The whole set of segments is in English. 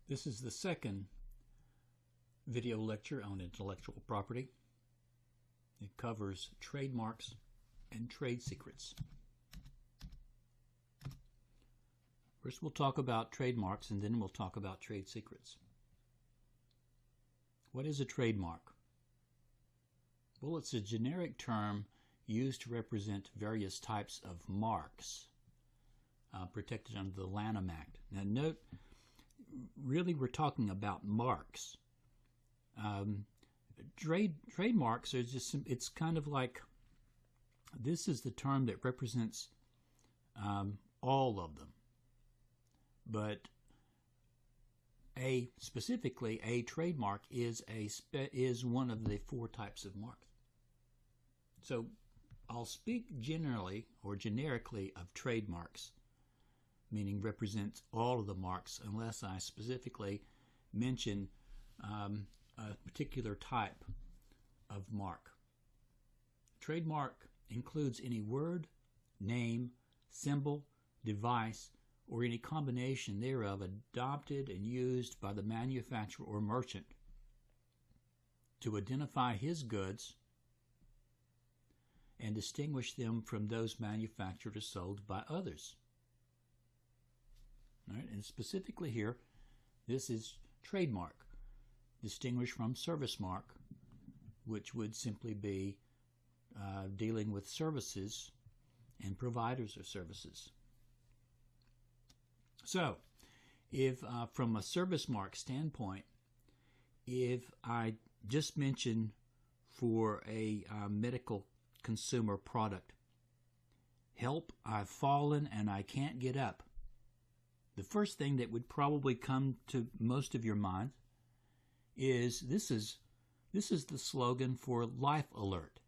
This is the second video lecture on intellectual property. It covers trademarks and trade secrets. First we'll talk about trademarks and then we'll talk about trade secrets. What is a trademark? Well, it's a generic term used to represent various types of marks protected under the Lanham Act. Now note, really we're talking about marks. Trademarks are just, it's kind of like, this is the term that represents all of them. But specifically a trademark is one of the four types of marks. So I'll speak generally or generically of trademarks, meaning represents all of the marks, unless I specifically mention a particular type of mark. Trademark includes any word, name, symbol, device, or any combination thereof adopted and used by the manufacturer or merchant to identify his goods and distinguish them from those manufactured or sold by others. All right, and specifically here, this is trademark, distinguished from service mark, which would simply be dealing with services and providers of services. So, if from a service mark standpoint, if I just mention for a medical consumer product, help, I've fallen and I can't get up, the first thing that would probably come to most of your minds is this is the slogan for Life Alert.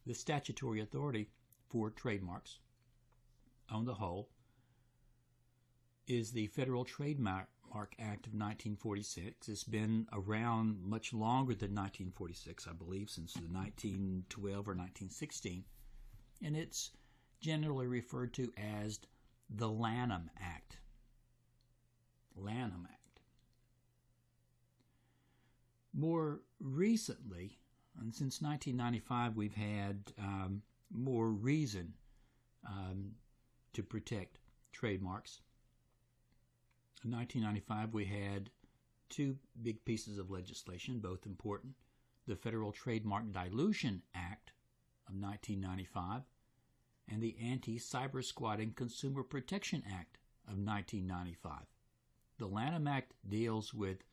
The statutory authority for trademarks on the whole is the Federal Trademark Act of 1946. It's been around much longer than 1946, I believe, since the 1912 or 1916, and it's generally referred to as the Lanham Act. Lanham Act. More recently, and since 1995, we've had more reason to protect trademarks. In 1995, we had two big pieces of legislation, both important. The Federal Trademark Dilution Act of 1995 and the Anti-Cyber-Squatting Consumer Protection Act of 1995. The Lanham Act deals with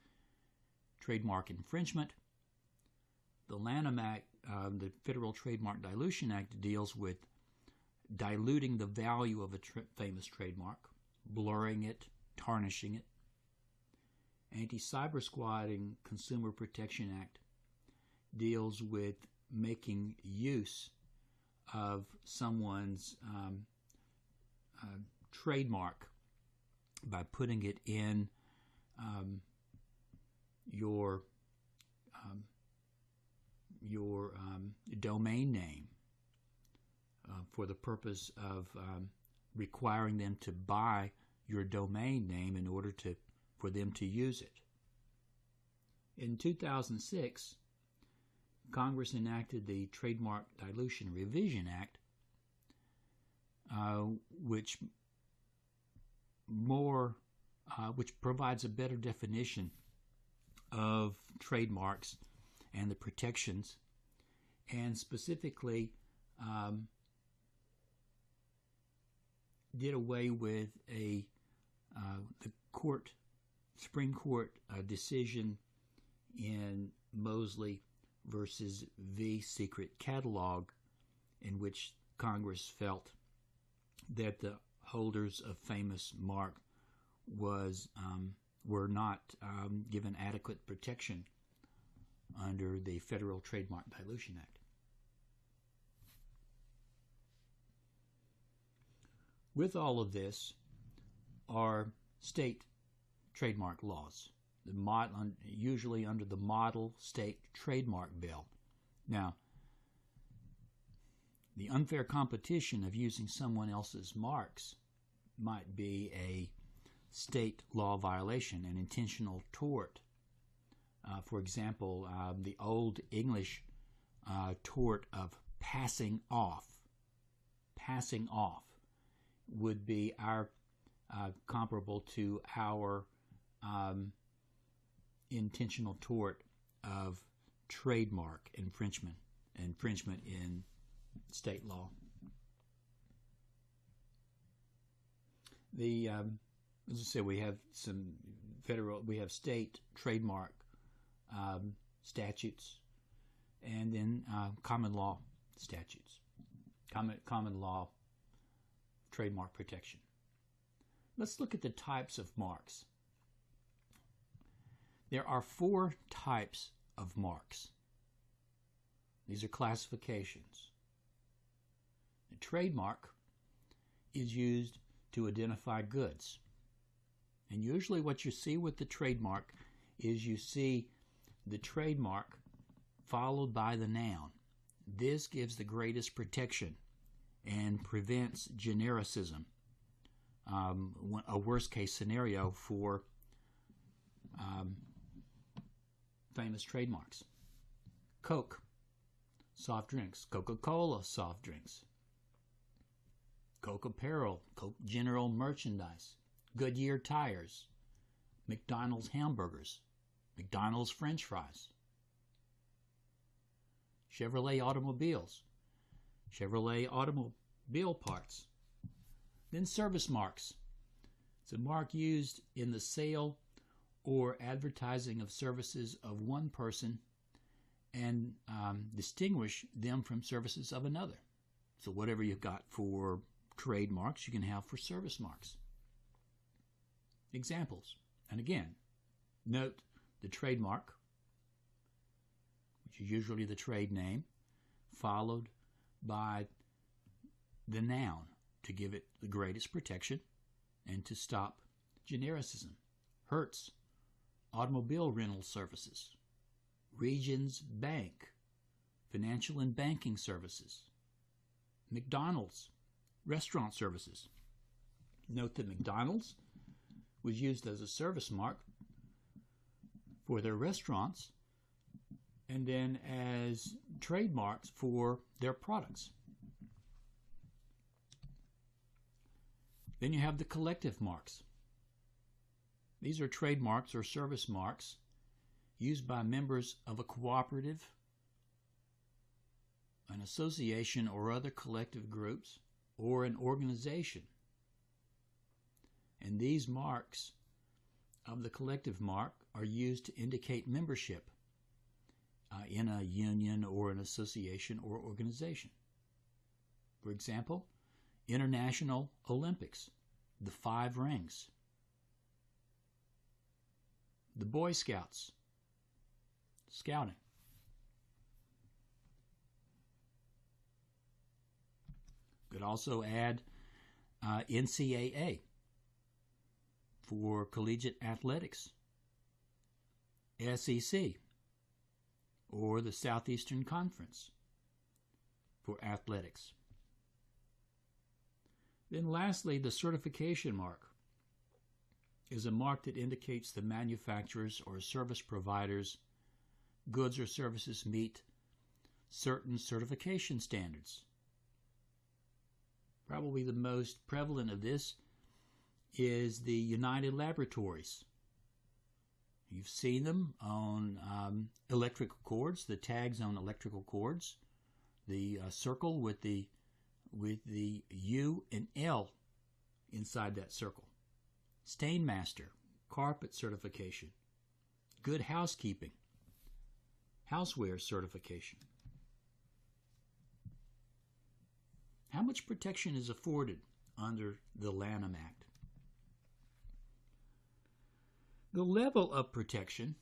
trademark infringement. The Lanham Act, the Federal Trademark Dilution Act, deals with diluting the value of a famous trademark, blurring it, tarnishing it. Anti-Cyber-Squatting Consumer Protection Act deals with making use of someone's trademark by putting it in your domain name for the purpose of requiring them to buy your domain name in order for them to use it. In 2006, Congress enacted the Trademark Dilution Revision Act, which provides a better definition of trademarks and the protections, and specifically did away with the Supreme Court decision in Mosley versus V. Secret Catalog, in which Congress felt that the holders of famous mark were not given adequate protection under the Federal Trademark Dilution Act. With all of this are state trademark laws, usually under the Model State Trademark Bill. Now, the unfair competition of using someone else's marks might be a state law violation, an intentional tort. For example, the Old English tort of passing off would be our comparable to our intentional tort of trademark infringement in state law. As I said, we have state trademark statutes, and then common law statutes, common law trademark protection. Let's look at the types of marks. There are 4 types of marks. These are classifications. The trademark is used to identify goods. And usually what you see with the trademark is you see the trademark followed by the noun. This gives the greatest protection and prevents genericism, a worst case scenario for famous trademarks. Coke, soft drinks. Coca-Cola, soft drinks. Coke apparel, Coke general merchandise. Goodyear tires. McDonald's hamburgers. McDonald's french fries. Chevrolet automobiles. Chevrolet automobile parts. Then service marks. It's a mark used in the sale or advertising of services of one person and distinguish them from services of another. So whatever you've got for trademarks, you can have for service marks. Examples. And again, note the trademark, which is usually the trade name, followed by the noun to give it the greatest protection and to stop genericism. Hertz, automobile rental services. Regions Bank, financial and banking services. McDonald's, restaurant services. Note that McDonald's was used as a service mark for their restaurants and then as trademarks for their products. Then you have the collective marks. These are trademarks or service marks used by members of a cooperative, an association or other collective groups, or an organization. And these marks of the collective mark are used to indicate membership in a union or an association or organization. For example, International Olympics, the 5 rings. The Boy Scouts, scouting. Could also add NCAA for collegiate athletics, SEC, or the Southeastern Conference for athletics. Then lastly, the certification mark is a mark that indicates the manufacturer's or service provider's goods or services meet certain certification standards. Probably the most prevalent of this is the United Laboratories. You've seen them on electrical cords, the tags on electrical cords, the circle with the U and L inside that circle. Stainmaster, carpet certification. Good housekeeping, houseware certification. How much protection is afforded under the Lanham Act? The level of protection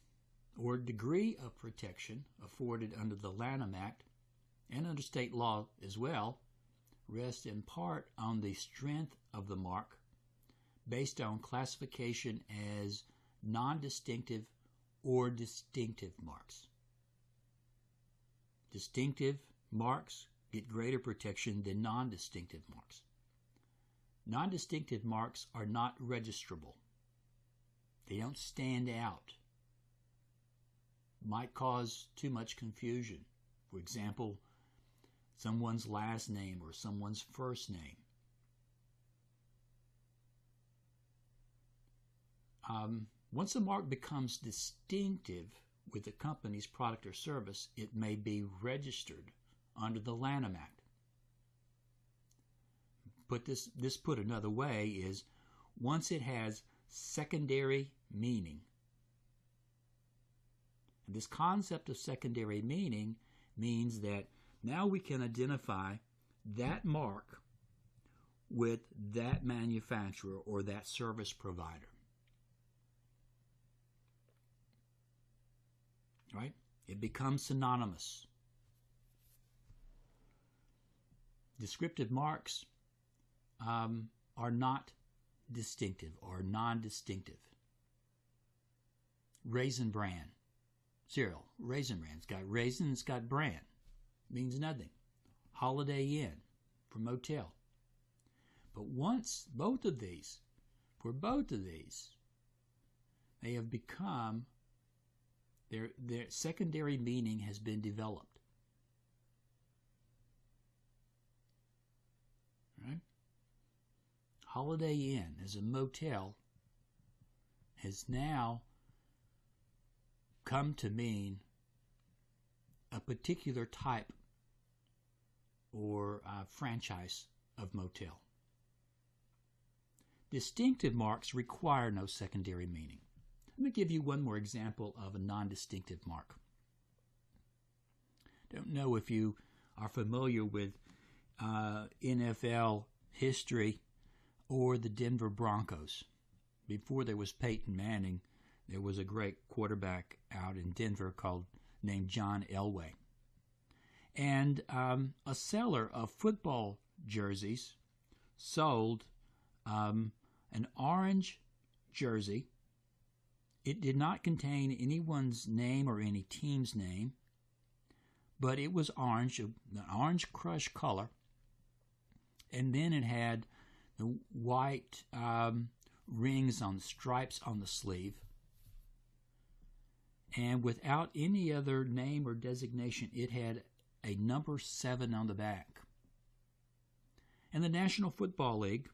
or degree of protection afforded under the Lanham Act and under state law as well rests in part on the strength of the mark based on classification as non-distinctive or distinctive marks. Distinctive marks get greater protection than non-distinctive marks. Non-distinctive marks are not registrable. They don't stand out. Might cause too much confusion. For example, someone's last name or someone's first name. Once a mark becomes distinctive with a company's product or service, it may be registered under the Lanham Act. This put another way is once it has secondary meaning. And this concept of secondary meaning means that now we can identify that mark with that manufacturer or that service provider. Right? It becomes synonymous. Descriptive marks are not distinctive or non-distinctive. Raisin Bran cereal. Raisin Bran. It's got raisin, it's got bran. Means nothing. Holiday Inn for motel. But once both of these, they have become, their secondary meaning has been developed. Right? Holiday Inn as a motel has now come to mean a particular type or franchise of motel. Distinctive marks require no secondary meaning. Let me give you one more example of a non-distinctive mark. Don't know if you are familiar with NFL history or the Denver Broncos. Before there was Peyton Manning, there was a great quarterback out in Denver named John Elway. And a seller of football jerseys sold an orange jersey. It did not contain anyone's name or any team's name, but it was orange, an orange crush color, and then it had the white rings on stripes on the sleeve, and without any other name or designation, it had a number 7 on the back. And the National Football League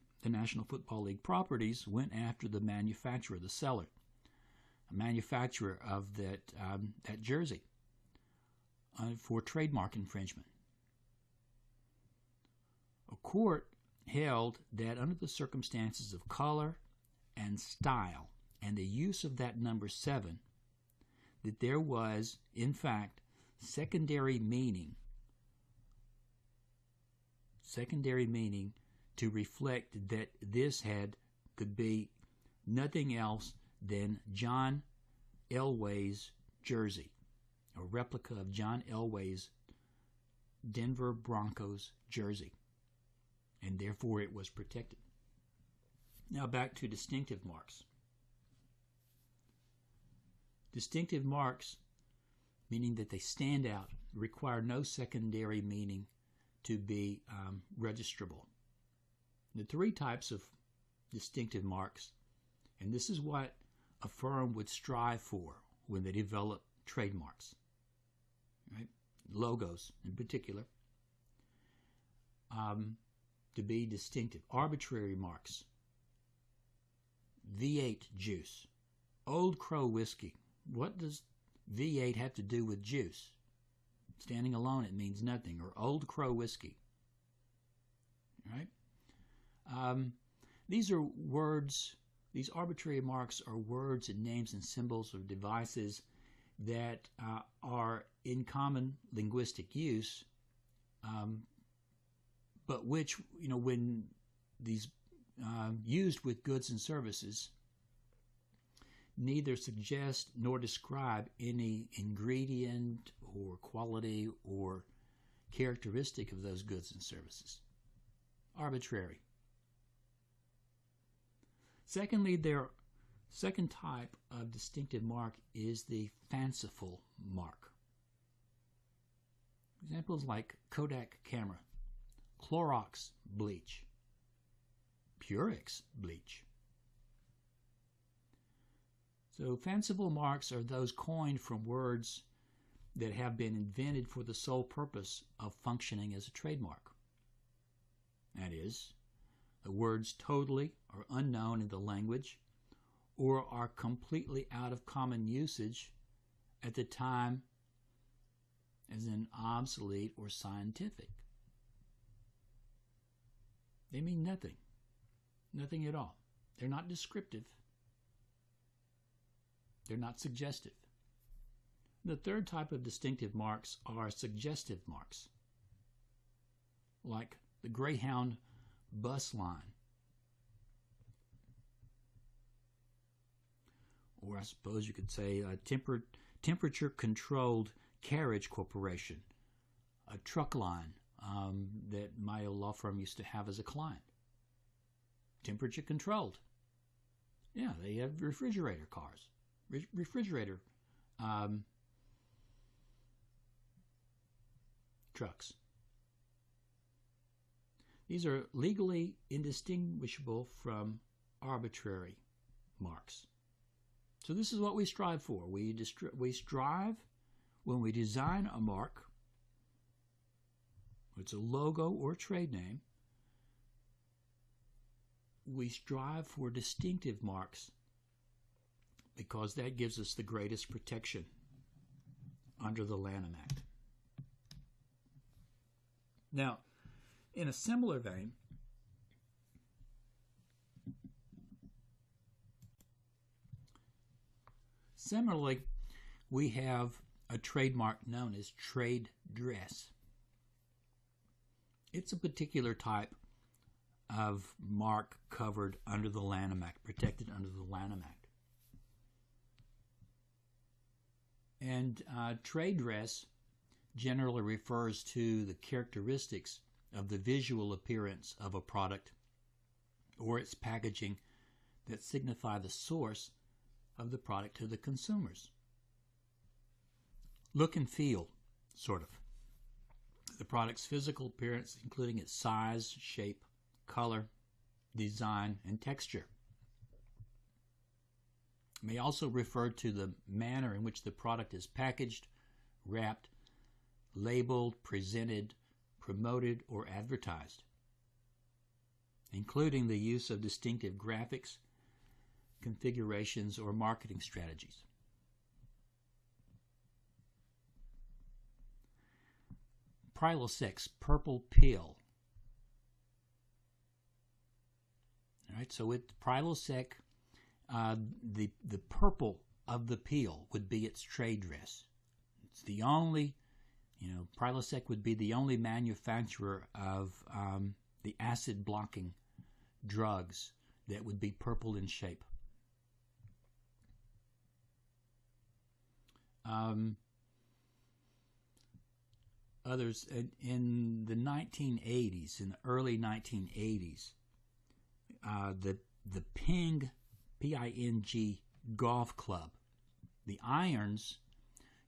properties went after the manufacturer, the seller, a manufacturer of that jersey, for trademark infringement. A court held that under the circumstances of color and style and the use of that number 7, that there was, in fact, secondary meaning to reflect that this could be nothing else than John Elway's jersey, a replica of John Elway's Denver Broncos jersey, and therefore it was protected. Now back to distinctive marks. Distinctive marks, meaning that they stand out, require no secondary meaning to be registrable. The 3 types of distinctive marks, and this is what a firm would strive for when they develop trademarks, right? Logos in particular, to be distinctive. Arbitrary marks. V8 juice. Old Crow whiskey. What does V8 have to do with juice? Standing alone, it means nothing. Or Old Crow whiskey. Right? These are words, these arbitrary marks are words and names and symbols or devices that are in common linguistic use, but which, when these used with goods and services, neither suggest nor describe any ingredient or quality or characteristic of those goods and services. Arbitrary. Secondly, their second type of distinctive mark is the fanciful mark. Examples like Kodak camera, Clorox bleach, Purex bleach. So fanciful marks are those coined from words that have been invented for the sole purpose of functioning as a trademark. That is, the words totally are unknown in the language or are completely out of common usage at the time as in obsolete or scientific. They mean nothing. Nothing at all. They're not descriptive. They're not suggestive. The third type of distinctive marks are suggestive marks, like the Greyhound bus line, or I suppose you could say a temperature-controlled carriage corporation, a truck line that my old law firm used to have as a client. Temperature-controlled. Yeah, they have refrigerator cars, refrigerator trucks. These are legally indistinguishable from arbitrary marks. So this is what we strive for. We strive when we design a mark, it's a logo or trade name, we strive for distinctive marks because that gives us the greatest protection under the Lanham Act. Now, in a similar vein, similarly, we have a trademark known as trade dress. It's a particular type of mark covered under the Lanham Act, protected under the Lanham Act. And trade dress generally refers to the characteristics of the visual appearance of a product or its packaging that signify the source of the product to the consumers. Look and feel, sort of. The product's physical appearance, including its size, shape, color, design, and texture. It may also refer to the manner in which the product is packaged, wrapped, labeled, presented, promoted, or advertised, including the use of distinctive graphics, configurations, or marketing strategies. Prilosec, purple pill. All right, so with Prilosec, the purple of the peel would be its trade dress. It's the only, Prilosec would be the only manufacturer of the acid blocking drugs that would be purple in shape. Others in the 1980s, in the early 1980s, the Ping, P-I-N-G golf club, the irons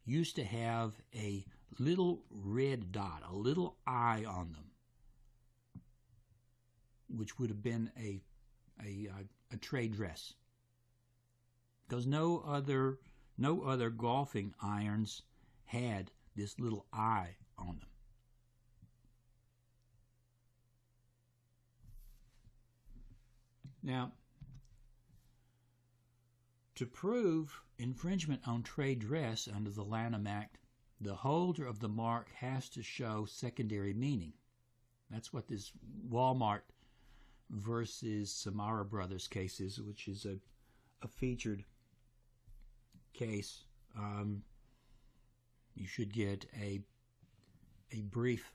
used to have a little red dot, a little eye on them, which would have been a trade dress, because no other golfing irons had this little eye on them. Now, to prove infringement on trade dress under the Lanham Act, the holder of the mark has to show secondary meaning. That's what this Walmart versus Samara Brothers case is, which is a featured case. You should get a brief,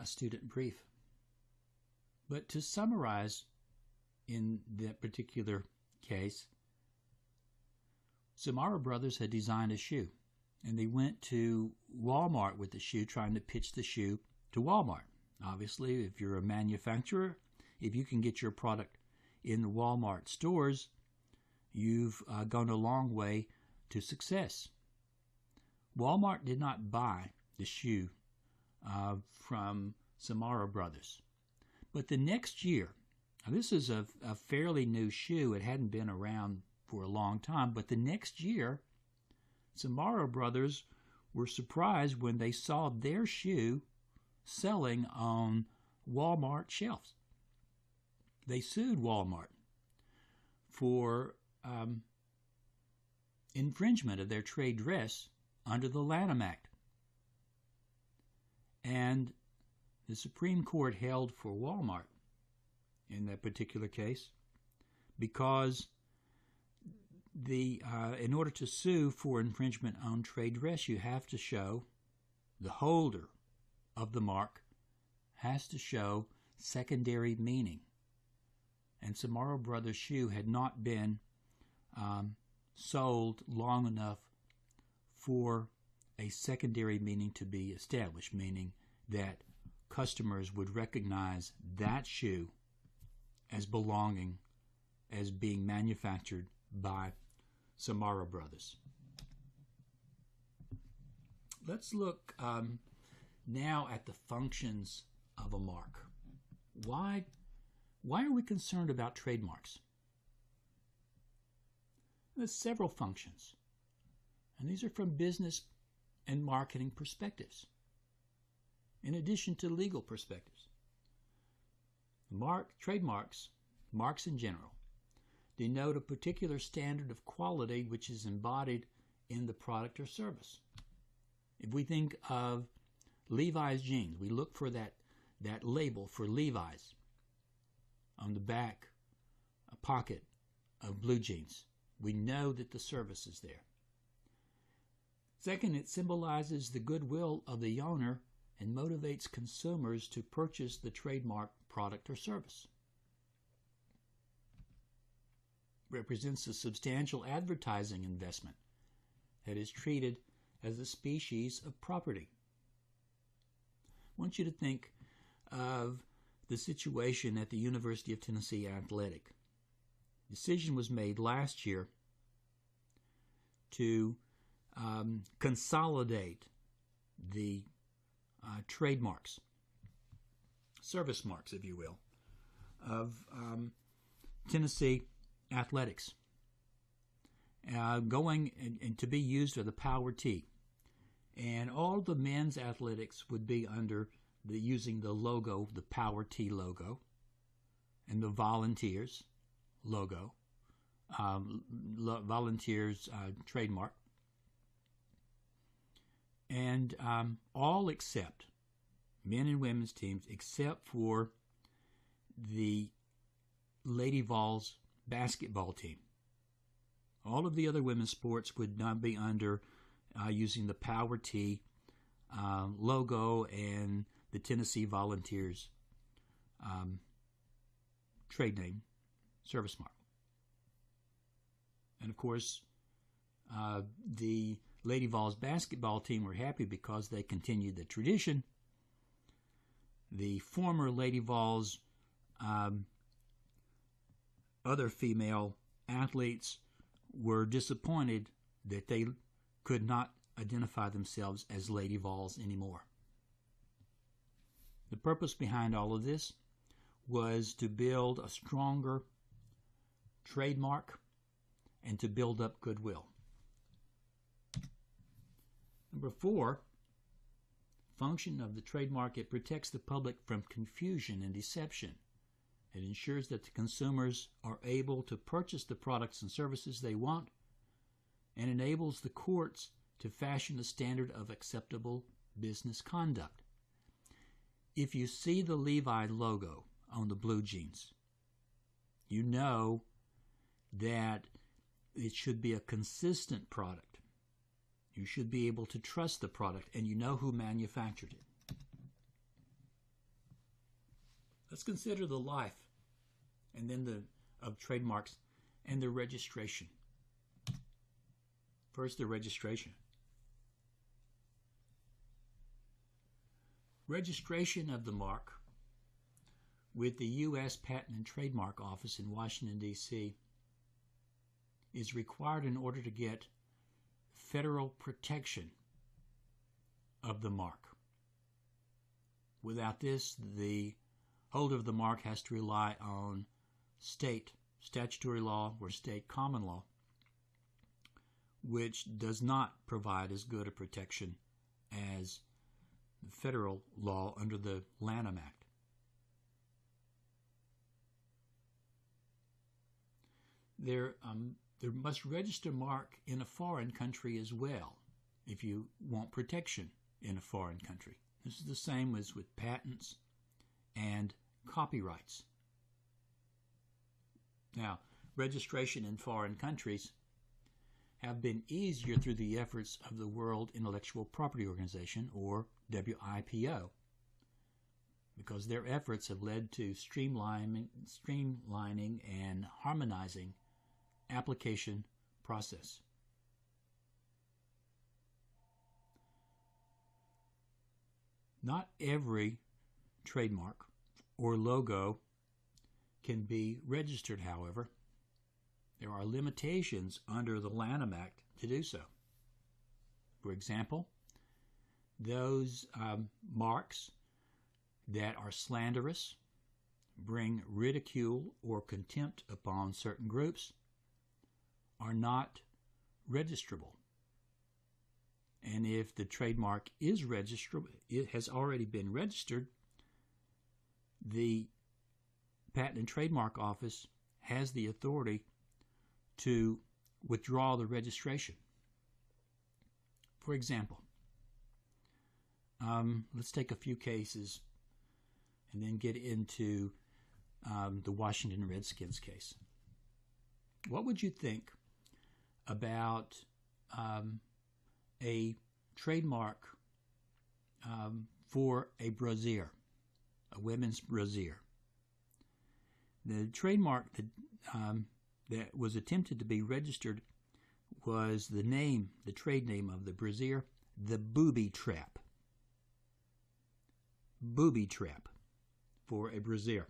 a student brief. But to summarize, in that particular case, Samara Brothers had designed a shoe, and they went to Walmart with the shoe, trying to pitch the shoe to Walmart. Obviously, if you're a manufacturer, if you can get your product in the Walmart stores, you've gone a long way to success. Walmart did not buy the shoe from Samara Brothers. But the next year, Now, this is a fairly new shoe. It hadn't been around for a long time, but the next year, Samara Brothers were surprised when they saw their shoe selling on Walmart shelves. They sued Walmart for infringement of their trade dress under the Lanham Act. And the Supreme Court held for Walmart in that particular case because in order to sue for infringement on trade dress, you have to show, the holder of the mark has to show secondary meaning. And Samara Brothers' shoe had not been sold long enough for a secondary meaning to be established, meaning that customers would recognize that shoe as belonging, as being manufactured by Samara Brothers. Let's look now at the functions of a mark. Why are we concerned about trademarks? There's several functions, and these are from business and marketing perspectives, in addition to legal perspectives. Trademarks, marks in general, denote a particular standard of quality which is embodied in the product or service. If we think of Levi's jeans, we look for that label for Levi's on the back pocket of blue jeans. We know that the service is there. Second, it symbolizes the goodwill of the owner and motivates consumers to purchase the trademark product or service. Represents a substantial advertising investment that is treated as a species of property. I want you to think of the situation at the University of Tennessee Athletic. Decision was made last year to consolidate the trademarks, service marks, if you will, of Tennessee Athletics. Going and to be used are the Power T. And all the men's athletics would be under using the logo, the Power T logo, and the Volunteers logo, Volunteers trademark. And all except men and women's teams, except for the Lady Vols basketball team. All of the other women's sports would not be under using the Power T logo and the Tennessee Volunteers trade name, service mark. And of course, the Lady Vols basketball team were happy because they continued the tradition. The former Lady Vols other female athletes were disappointed that they could not identify themselves as Lady Vols anymore. The purpose behind all of this was to build a stronger trademark and to build up goodwill. Number 4, function of the trademark, it protects the public from confusion and deception. It ensures that the consumers are able to purchase the products and services they want and enables the courts to fashion a standard of acceptable business conduct. If you see the Levi logo on the blue jeans, you know that it should be a consistent product. You should be able to trust the product, and you know who manufactured it. Let's consider the life and then of trademarks and the registration. First, the registration. Registration of the mark with the U.S. Patent and Trademark Office in Washington, D.C. is required in order to get federal protection of the mark. Without this, the holder of the mark has to rely on state statutory law or state common law, which does not provide as good a protection as the federal law under the Lanham Act. There must register mark in a foreign country as well if you want protection in a foreign country. This is the same as with patents and copyrights. Now, registration in foreign countries have been easier through the efforts of the World Intellectual Property Organization, or WIPO, because their efforts have led to streamlining and harmonizing application process. Not every trademark or logo can be registered, however. There are limitations under the Lanham Act to do so. For example, those marks that are slanderous, bring ridicule or contempt upon certain groups, are not registrable. And if the trademark is registrable, it has already been registered, the Patent and Trademark Office has the authority to withdraw the registration. For example, let's take a few cases and then get into the Washington Redskins case. What would you think about a trademark for a brassiere, a women's brassiere? The trademark that was attempted to be registered was the trade name of the brassiere, the booby trap. Booby trap for a brassiere.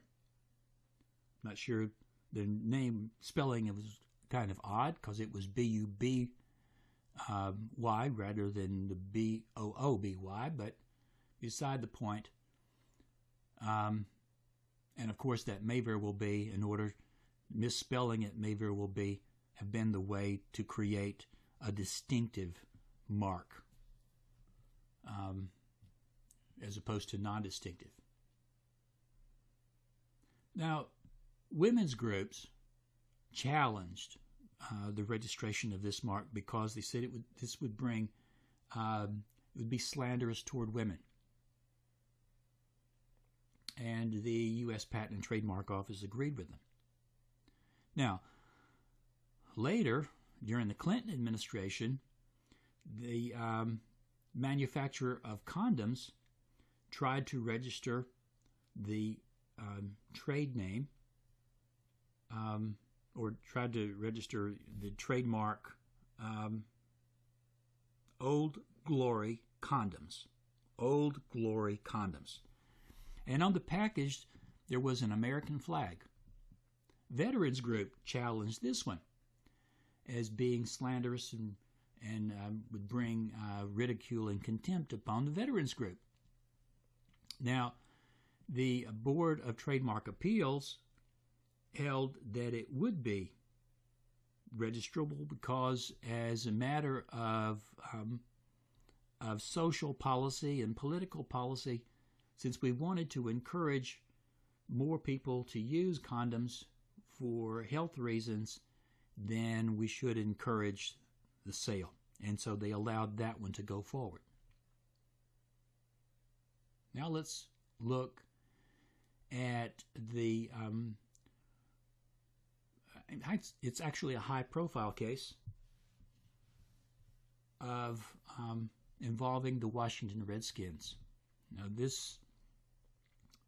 Not sure the name spelling was kind of odd because it was B-U-B-Y rather than the B-O-O-B-Y, but beside the point. And of course that may very well be, misspelling it may very well have been the way to create a distinctive mark as opposed to non-distinctive. Now, women's groups challenged the registration of this mark because they said this would be slanderous toward women. And the U.S. Patent and Trademark Office agreed with them. Now, later, during the Clinton administration, the manufacturer of condoms tried to register the trade name or tried to register the trademark Old Glory Condoms. Old Glory Condoms. And on the package, there was an American flag. Veterans Group challenged this one as being slanderous and would bring ridicule and contempt upon the Veterans Group. Now, the Board of Trademark Appeals held that it would be registrable because, as a matter of social policy and political policy, since we wanted to encourage more people to use condoms for health reasons, then we should encourage the sale. And so they allowed that one to go forward. Now let's look at the, it's actually a high-profile case of involving the Washington Redskins. Now this,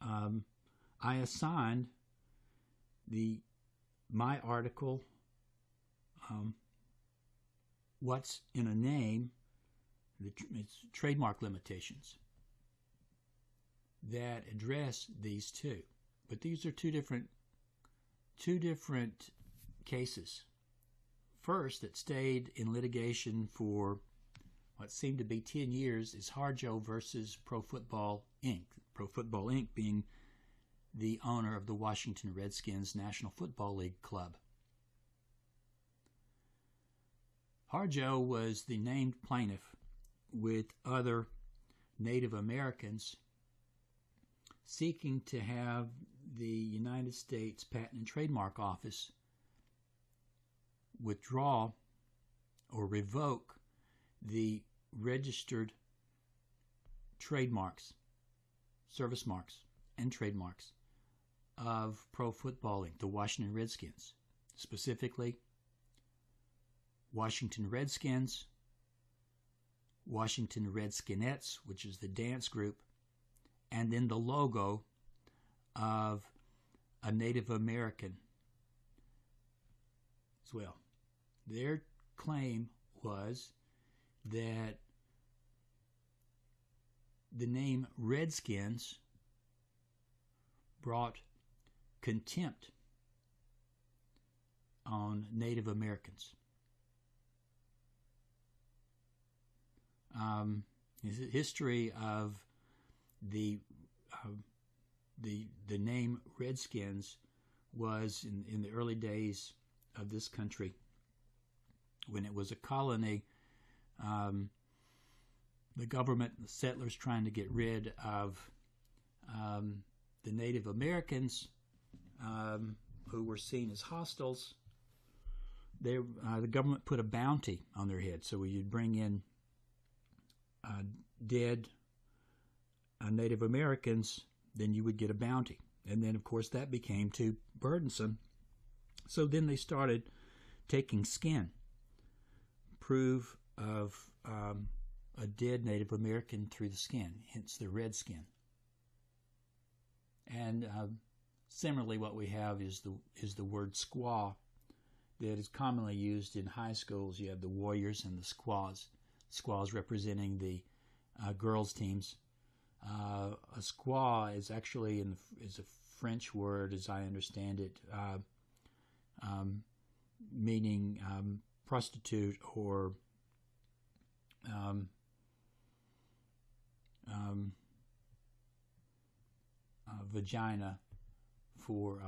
I assigned my article, What's in a Name, it's trademark limitations, that address these two. But these are two different cases. First, that stayed in litigation for what seemed to be 10 years is Harjo versus Pro Football Inc. Pro Football Inc. being the owner of the Washington Redskins National Football League club. Harjo was the named plaintiff with other Native Americans seeking to have the United States Patent and Trademark Office withdraw or revoke the registered trademarks, service marks, and trademarks of Pro Football Inc., the Washington Redskins, specifically Washington Redskins, Washington Redskinettes, which is the dance group, and then the logo of a Native American as well. Their claim was that the name Redskins brought contempt on Native Americans. History of the name Redskins was in the early days of this country, when it was a colony. The government, the settlers, trying to get rid of the Native Americans who were seen as hostiles. The government put a bounty on their head, so you'd bring in dead Native Americans, then you would get a bounty. And then, of course, that became too burdensome. So then they started taking skin, proof of a dead Native American through the skin, hence the red skin. And similarly, what we have is the word squaw that is commonly used in high schools. You have the warriors and the squaws. Squaws representing the girls' teams. A squaw is actually is a French word, as I understand it, meaning prostitute or vagina for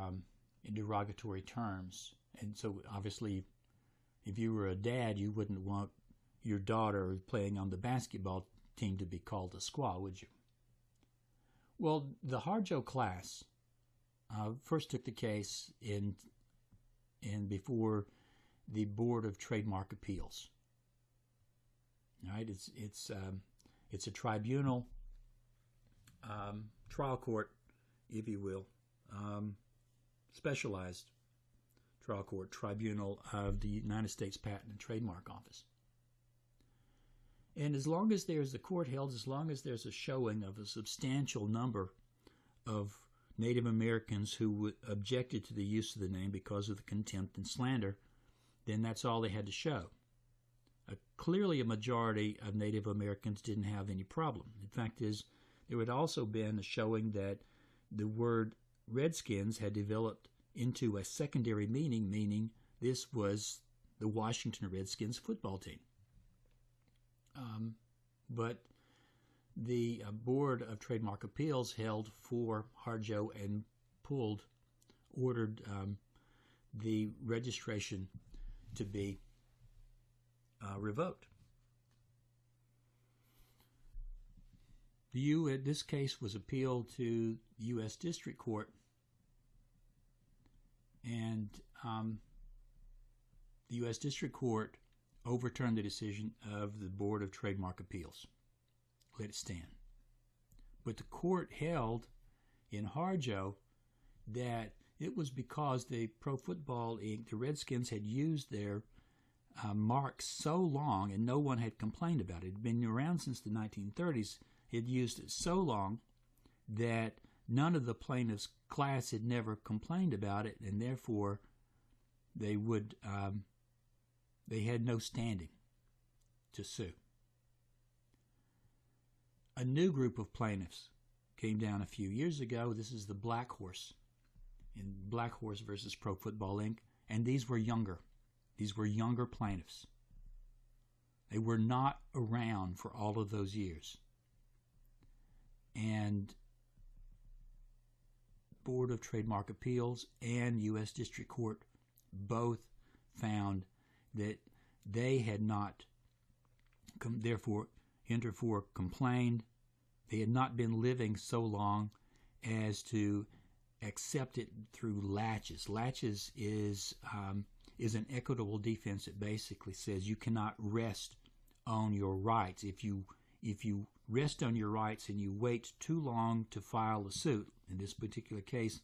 in derogatory terms. And so obviously, if you were a dad, you wouldn't want your daughter playing on the basketball team to be called a squaw, would you? Well, the Harjo class first took the case in before the Board of Trademark Appeals. All right, it's a tribunal, trial court, if you will, specialized trial court tribunal of the United States Patent and Trademark Office. And as long as the court held, as long as there's a showing of a substantial number of Native Americans who objected to the use of the name because of the contempt and slander, then that's all they had to show. Clearly, a majority of Native Americans didn't have any problem. In fact, there had also been a showing that the word Redskins had developed into a secondary meaning this was the Washington Redskins football team. But the Board of Trademark Appeals held for Harjo and ordered the registration to be revoked. This case was appealed to the U.S. District Court, and the U.S. District Court overturned the decision of the Board of Trademark Appeals. Let it stand. But the court held in Harjo that it was because the Pro Football Inc., the Redskins, had used their marks so long and no one had complained about it. It had been around since the 1930s. It had used it so long that none of the plaintiffs' class had never complained about it, and therefore they had no standing to sue. A new group of plaintiffs came down a few years ago. This is the Black Horse, in Black Horse versus Pro Football Inc., and these were younger. These were younger plaintiffs. They were not around for all of those years. And Board of Trademark Appeals and U.S. District Court both found that they had not, therefore, complained. They had not been living so long as to accept it through laches. Laches is an equitable defense. It basically says you cannot rest on your rights. If you rest on your rights and you wait too long to file a suit, in this particular case,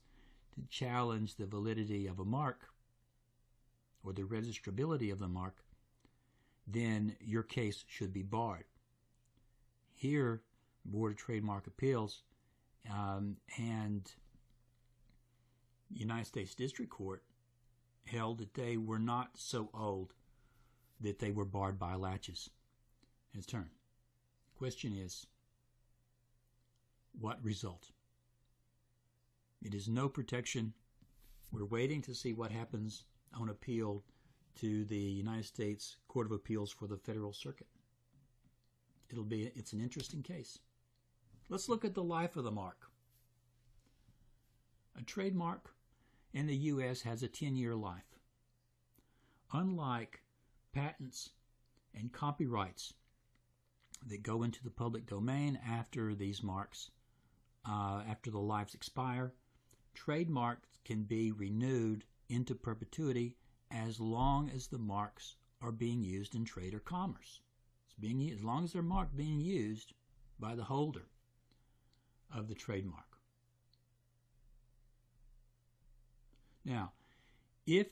to challenge the validity of a mark or the registrability of the mark, then your case should be barred. Here, Board of Trademark Appeals and United States District Court held that they were not so old that they were barred by laches. His turn. Question is, what result? It is no protection. We're waiting to see what happens on appeal to the United States Court of Appeals for the Federal Circuit. It's an interesting case. Let's look at the life of the mark. A trademark in the U.S. has a 10-year life. Unlike patents and copyrights that go into the public domain after these marks, after the lives expire, trademarks can be renewed into perpetuity as long as the marks are being used in trade or commerce. As long as they're being used by the holder of the trademark. Now, if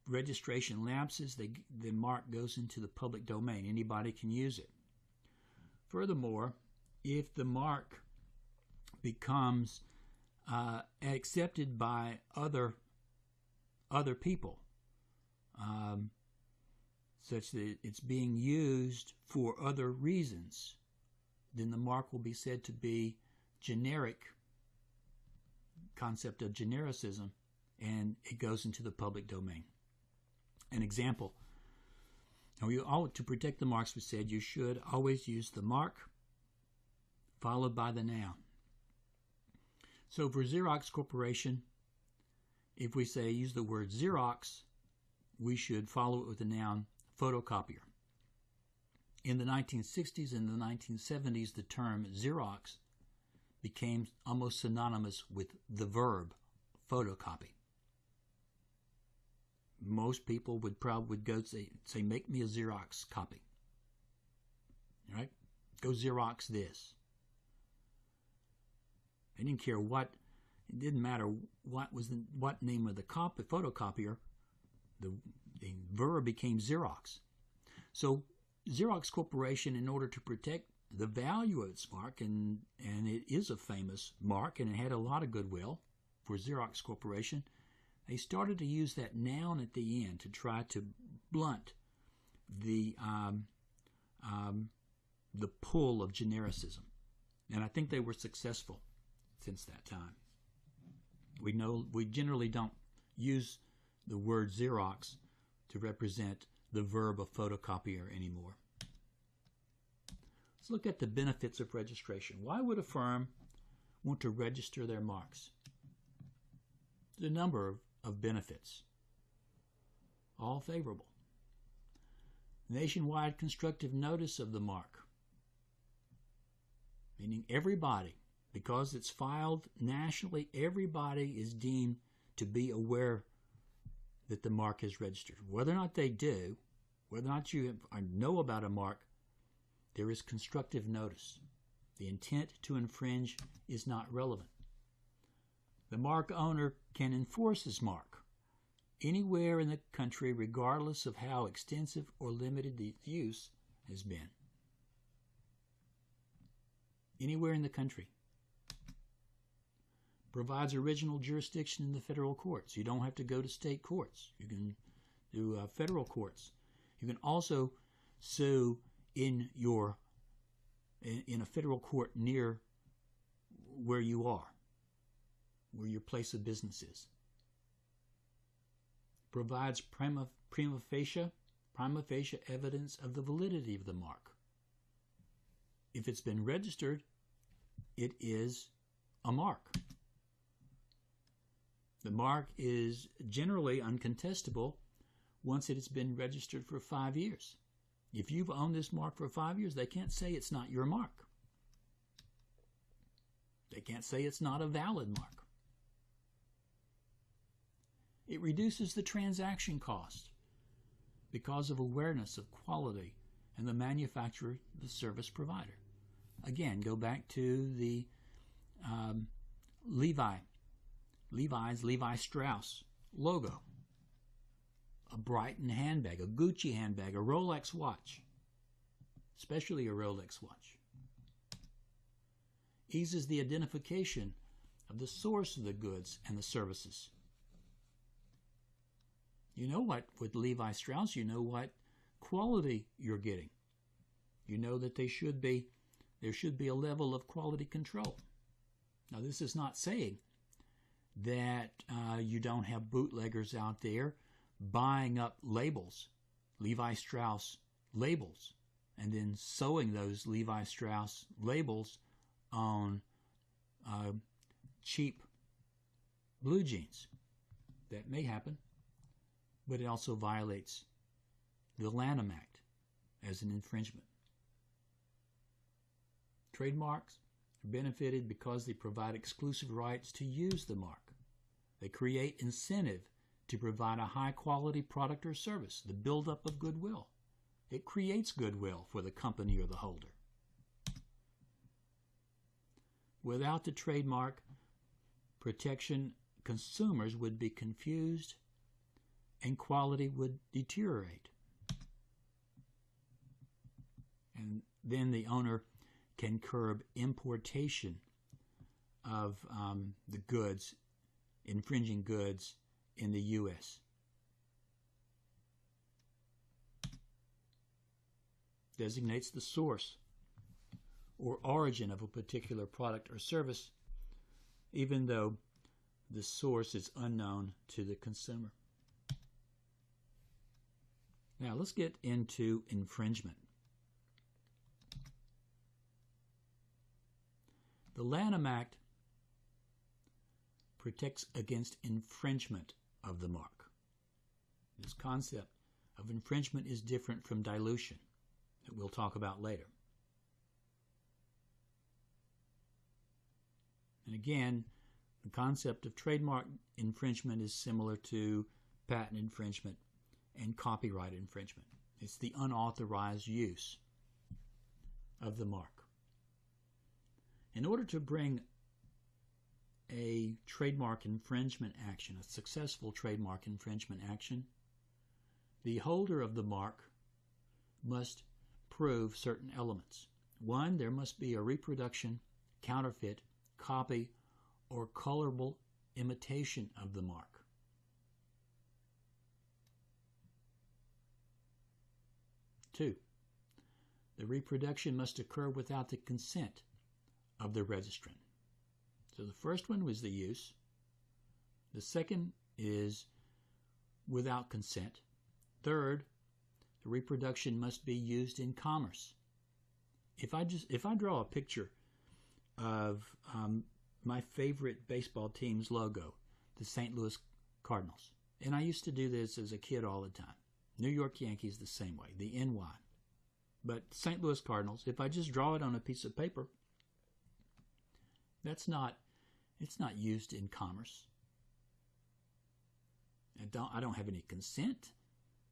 registration lapses, the mark goes into the public domain. Anybody can use it. Furthermore, if the mark becomes accepted by other people, such that it's being used for other reasons, then the mark will be said to be generic, concept of genericism, and it goes into the public domain. An example, to protect the marks, we said you should always use the mark followed by the noun. So for Xerox Corporation, if we say use the word Xerox, we should follow it with the noun photocopier. In the 1960s and the 1970s, the term Xerox became almost synonymous with the verb photocopy. Most people would probably go say make me a Xerox copy. All right? Go Xerox this. They didn't care what, it didn't matter what name of the photocopier, the verb became Xerox. So Xerox Corporation, in order to protect the value of its mark, and it is a famous mark and it had a lot of goodwill for Xerox Corporation, they started to use that noun at the end to try to blunt the pull of genericism. And I think they were successful since that time. We generally don't use the word Xerox to represent the verb of photocopier anymore. Let's look at the benefits of registration. Why would a firm want to register their marks? There's a number of benefits, all favorable. Nationwide constructive notice of the mark, meaning everybody, because it's filed nationally, everybody is deemed to be aware that the mark is registered. Whether or not they do, whether or not you know about a mark, there is constructive notice. The intent to infringe is not relevant. The mark owner can enforce his mark anywhere in the country, regardless of how extensive or limited the use has been. Anywhere in the country. Provides original jurisdiction in the federal courts. You don't have to go to state courts. You can do federal courts. You can also sue in a federal court near where you are, where your place of business is. Provides prima facie evidence of the validity of the mark. If it's been registered, it is a mark. The mark is generally uncontestable once it has been registered for 5 years. If you've owned this mark for 5 years, they can't say it's not your mark. They can't say it's not a valid mark. It reduces the transaction cost because of awareness of quality and the manufacturer, the service provider. Again, go back to the Levi's Levi Strauss logo. A Brighton handbag, a Gucci handbag, a Rolex watch, especially a Rolex watch. Eases the identification of the source of the goods and the services. You know what, with Levi Strauss, you know what quality you're getting. You know that there should be a level of quality control. Now, this is not saying that you don't have bootleggers out there buying up labels, Levi Strauss labels, and then sewing those Levi Strauss labels on cheap blue jeans. That may happen, but it also violates the Lanham Act as an infringement. Trademarks are benefited because they provide exclusive rights to use the mark. They create incentive to provide a high-quality product or service, the buildup of goodwill. It creates goodwill for the company or the holder. Without the trademark protection, consumers would be confused and quality would deteriorate. And then the owner can curb importation of the goods, infringing goods in the U.S. Designates the source or origin of a particular product or service, even though the source is unknown to the consumer. Now let's get into infringement. The Lanham Act protects against infringement of the mark. This concept of infringement is different from dilution that we'll talk about later. And again, the concept of trademark infringement is similar to patent infringement and copyright infringement. It's the unauthorized use of the mark. In order to bring a trademark infringement action, a successful trademark infringement action, the holder of the mark must prove certain elements. One, there must be a reproduction, counterfeit, copy, or colorable imitation of the mark. Two, the reproduction must occur without the consent of the registrant. So the first one was the use. The second is without consent. Third, the reproduction must be used in commerce. If I draw a picture of my favorite baseball team's logo, the St. Louis Cardinals, and I used to do this as a kid all the time. New York Yankees the same way, the NY. But St. Louis Cardinals, if I just draw it on a piece of paper, it's not used in commerce. I don't have any consent.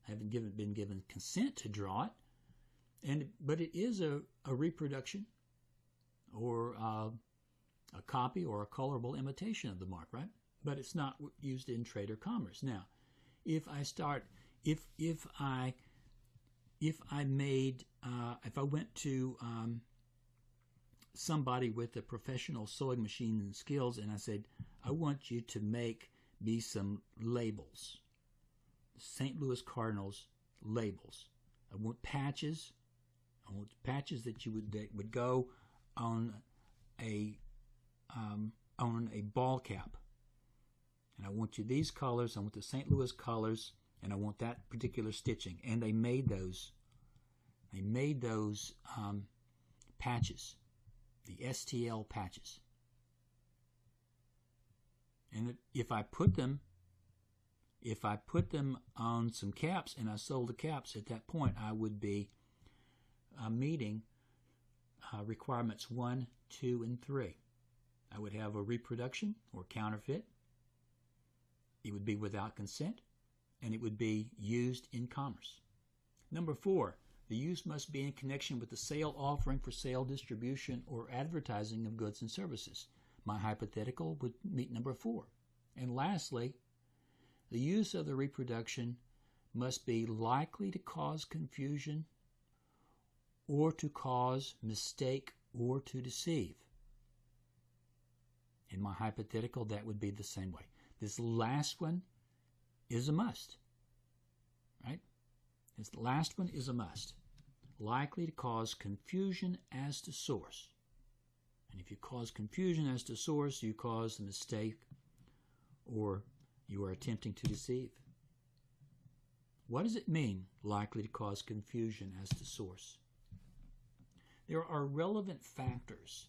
I haven't been given consent to draw it, but it is a reproduction or a copy or a colorable imitation of the mark, right? But it's not used in trade or commerce. Now, if I went to somebody with a professional sewing machine and skills, and I said, I want you to make me some labels, St. Louis Cardinals labels. I want patches. I want patches that would go on a ball cap. And I want you these colors. I want the St. Louis colors, and I want that particular stitching. And they made those. They made those patches, the STL patches. And if I put them on some caps and I sold the caps, at that point I would be meeting requirements 1, 2, and 3. I would have a reproduction or counterfeit. It would be without consent, and it would be used in commerce. Number 4, the use must be in connection with the sale, offering for sale, distribution, or advertising of goods and services. My hypothetical would meet number 4. And lastly, the use of the reproduction must be likely to cause confusion or to cause mistake or to deceive. In my hypothetical, that would be the same way. This last one is a must, right? This last one is a must. Likely to cause confusion as to source. And if you cause confusion as to source, you cause the mistake or you are attempting to deceive. What does it mean, likely to cause confusion as to source? There are relevant factors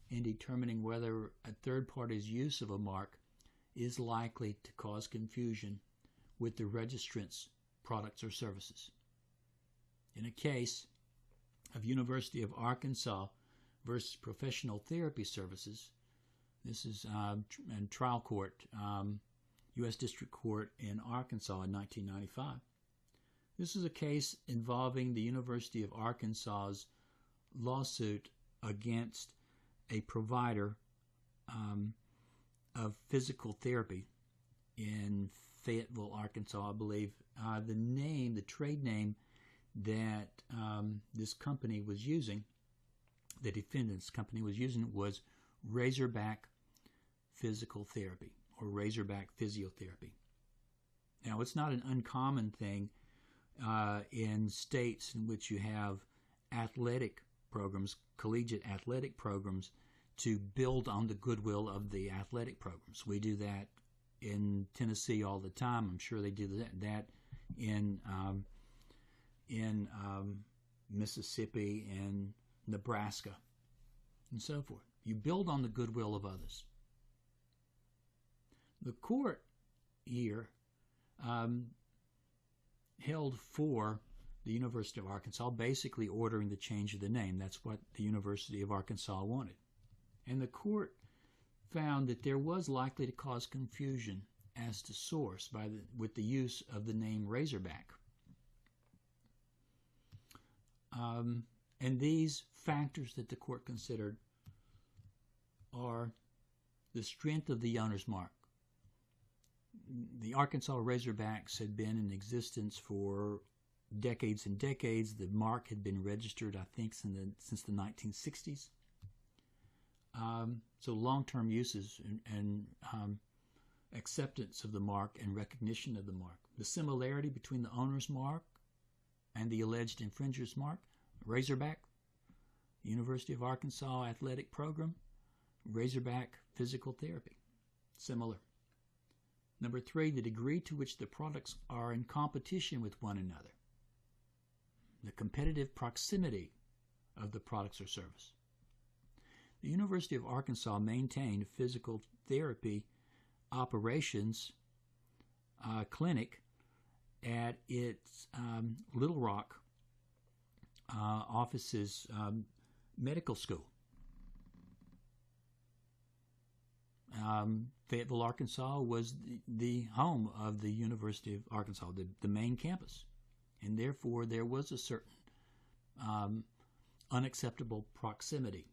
in determining whether a third party's use of a mark is likely to cause confusion with the registrant's products or services. In a case of University of Arkansas versus Professional Therapy Services, this is in trial court, U.S. District Court in Arkansas in 1995. This is a case involving the University of Arkansas's lawsuit against a provider of physical therapy in Fayetteville, Arkansas, I believe. The trade name that this company was using, the defendant's company was using, was Razorback Physical Therapy or Razorback Physiotherapy. Now, it's not an uncommon thing in states in which you have athletic programs, collegiate athletic programs, to build on the goodwill of the athletic programs. We do that in Tennessee all the time. I'm sure they do that in Mississippi and Nebraska and so forth. You build on the goodwill of others. The court here held for the University of Arkansas, basically ordering the change of the name. That's what the University of Arkansas wanted. And the court found that there was likely to cause confusion as to source with the use of the name Razorback. And these factors that the court considered are the strength of the owner's mark. The Arkansas Razorbacks had been in existence for decades and decades. The mark had been registered, I think, since the 1960s. So long-term uses and acceptance of the mark and recognition of the mark. The similarity between the owner's mark and the alleged infringer's mark, Razorback, University of Arkansas athletic program, Razorback physical therapy, similar. Number 3, the degree to which the products are in competition with one another. The competitive proximity of the products or service. The University of Arkansas maintained physical therapy operations clinic at its Little Rock office's medical school. Fayetteville, Arkansas was the home of the University of Arkansas, the main campus. And therefore, there was a certain unacceptable proximity.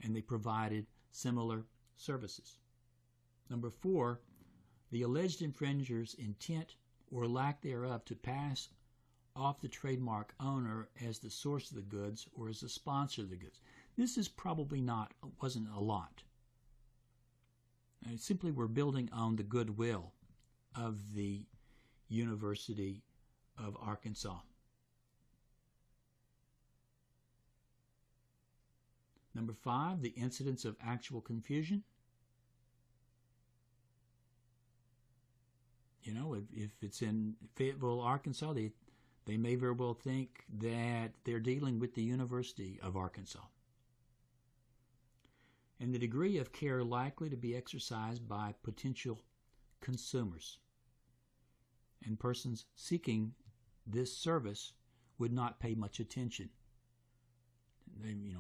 And they provided similar services. Number 4, the alleged infringer's intent or lack thereof to pass off the trademark owner as the source of the goods or as the sponsor of the goods. This is probably wasn't a lot. Simply we're building on the goodwill of the University of Arkansas. Number 5, the incidence of actual confusion. You know, if it's in Fayetteville, Arkansas, they may very well think that they're dealing with the University of Arkansas. and the degree of care likely to be exercised by potential consumers. And persons seeking this service would not pay much attention.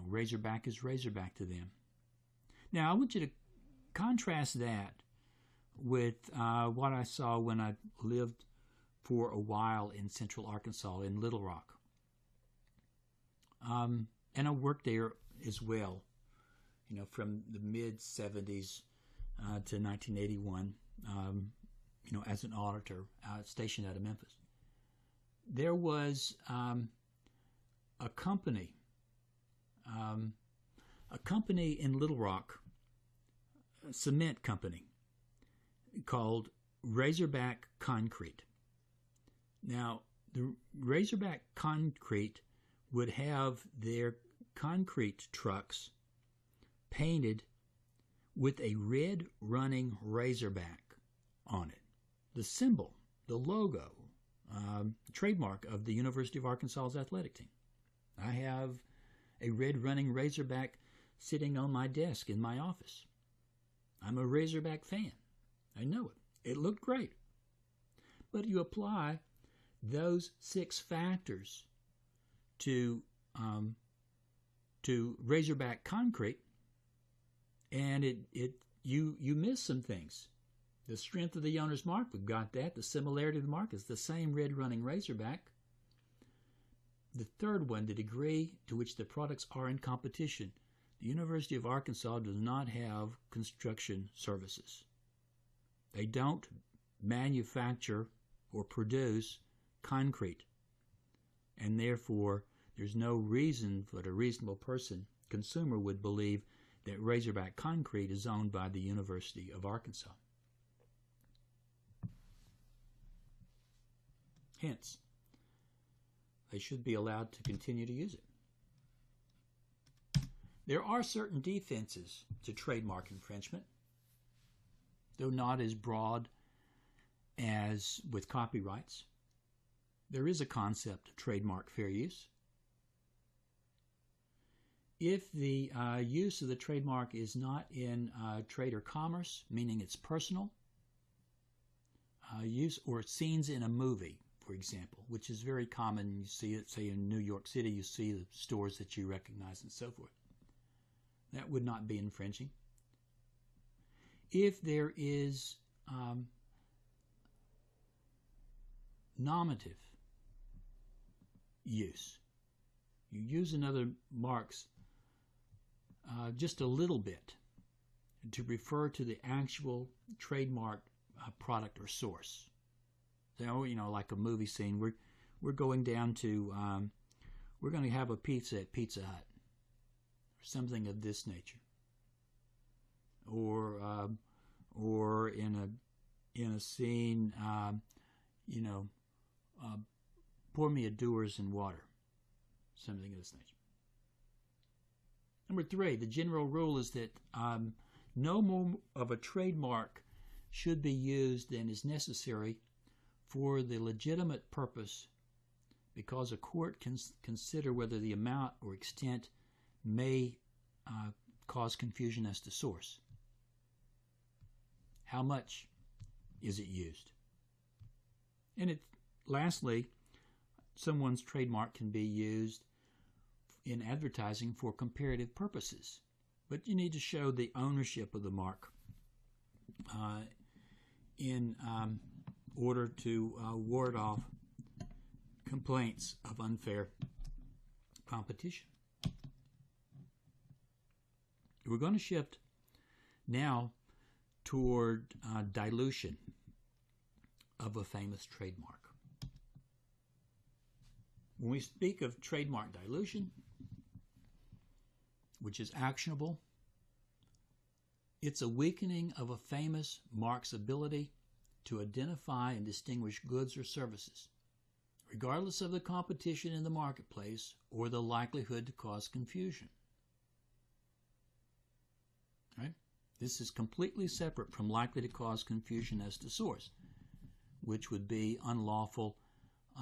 Razorback is Razorback to them. Now, I want you to contrast that with what I saw when I lived for a while in Central Arkansas, in Little Rock. And I worked there as well, from the mid-'70s to 1981, as an auditor stationed out of Memphis. There was a company in Little Rock, a cement company, called Razorback Concrete. Now, the Razorback Concrete would have their concrete trucks painted with a red running Razorback on it. The symbol, the logo, trademark of the University of Arkansas's athletic team. I have a red running Razorback sitting on my desk in my office. I'm a Razorback fan. I know it. It looked great. But you apply those 6 factors to Razorback Concrete, and you miss some things. The strength of the owner's mark, we've got that. The similarity of the mark is the same red running Razorback. The third one, the degree to which the products are in competition. The University of Arkansas does not have construction services. They don't manufacture or produce concrete. And therefore, there's no reason that a reasonable consumer would believe that Razorback Concrete is owned by the University of Arkansas. Hence, they should be allowed to continue to use it. There are certain defenses to trademark infringement, though not as broad as with copyrights. There is a concept of trademark fair use. If the use of the trademark is not in trade or commerce, meaning it's personal, use or scenes in a movie, for example, which is very common. You see it, say, in New York City, you see the stores that you recognize and so forth. That would not be infringing. If there is nominative use, you use another mark's just a little bit to refer to the actual trademark product or source. So, like a movie scene, we're going down to, we're going to have a pizza at Pizza Hut, or something of this nature, or in a scene, pour me a Dewar's and water, something of this nature. Number 3, the general rule is that no more of a trademark should be used than is necessary for the legitimate purpose, because a court can consider whether the amount or extent may cause confusion as to source. How much is it used? And lastly, someone's trademark can be used in advertising for comparative purposes, but you need to show the ownership of the mark in order to ward off complaints of unfair competition. We're going to shift now toward dilution of a famous trademark. When we speak of trademark dilution, which is actionable, it's a weakening of a famous mark's ability to identify and distinguish goods or services, regardless of the competition in the marketplace or the likelihood to cause confusion. Right? This is completely separate from likely to cause confusion as to source, which would be unlawful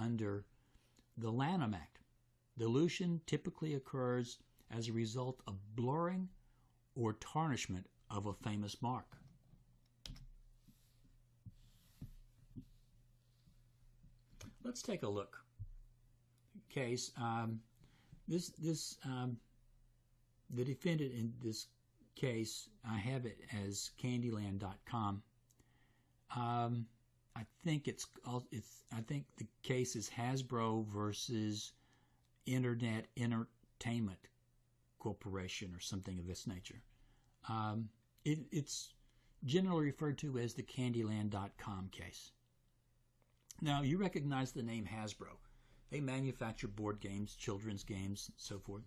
under the Lanham Act. Dilution typically occurs as a result of blurring or tarnishment of a famous mark. Let's take a look. Case. The defendant in this case, I have it as Candyland.com. I think the case is Hasbro versus Internet Entertainment Corporation or something of this nature. It's generally referred to as the Candyland.com case. Now, you recognize the name Hasbro. They manufacture board games, children's games, and so forth.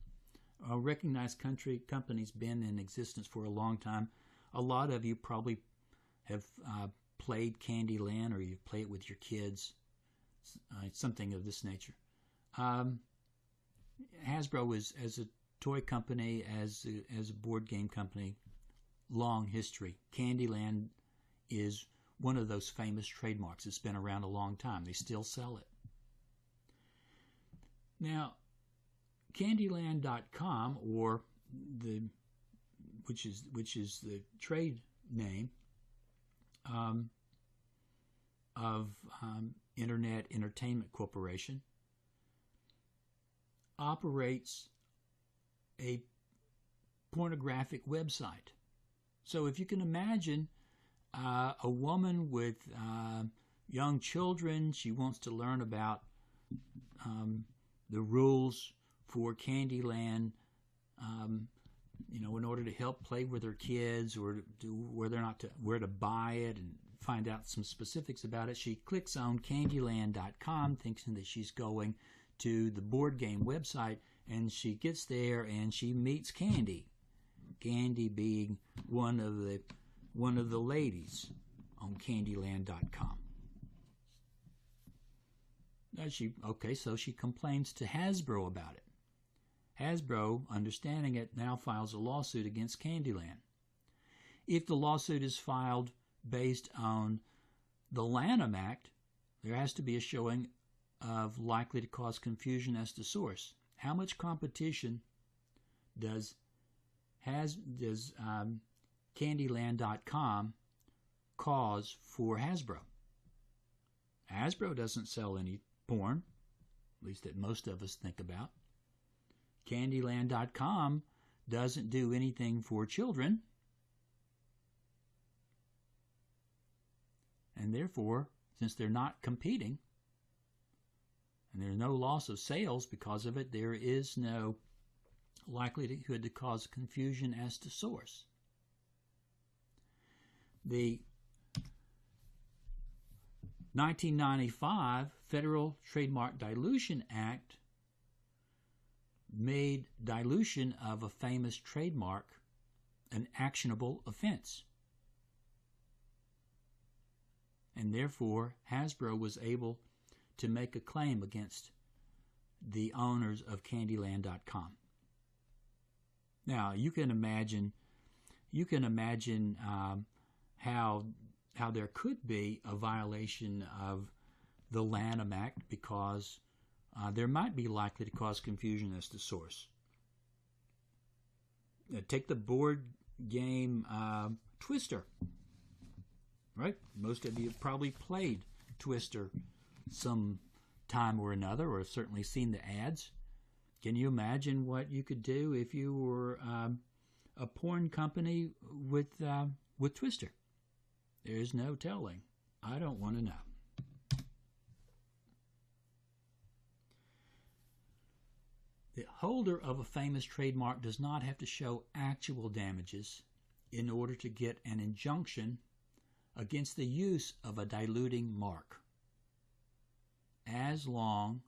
A recognized company's been in existence for a long time. A lot of you probably have played Candyland, or you play it with your kids, something of this nature. Hasbro is, as a toy company, as a board game company, long history. Candyland is one of those famous trademarks. It's been around a long time. They still sell it. Now, Candyland.com, or which is the trade name of Internet Entertainment Corporation, operates a pornographic website. So if you can imagine a woman with young children, she wants to learn about the rules for Candyland, in order to help play with her kids, or to where to buy it and find out some specifics about it. She clicks on Candyland.com, thinking that she's going to the board game website, and she gets there and she meets Candy. Candy being one of the ladies on Candyland.com. So she complains to Hasbro about it. Hasbro, understanding it, now files a lawsuit against Candyland. If the lawsuit is filed based on the Lanham Act, there has to be a showing of likely to cause confusion as to source. How much competition does Candyland.com cause for Hasbro? Hasbro doesn't sell any porn, at least that most of us think about. Candyland.com doesn't do anything for children, and therefore, since they're not competing, and there's no loss of sales because of it, there is no likelihood to cause confusion as to source. The 1995 Federal Trademark Dilution Act made dilution of a famous trademark an actionable offense. And therefore, Hasbro was able to make a claim against the owners of Candyland.com. Now, you can imagine how there could be a violation of the Lanham Act, because there might be likely to cause confusion as to source. Take the board game Twister, right? Most of you have probably played Twister some time or another, or certainly seen the ads. Can you imagine what you could do if you were a porn company with Twister? There's no telling. I don't want to know. The holder of a famous trademark does not have to show actual damages in order to get an injunction against the use of a diluting mark, as long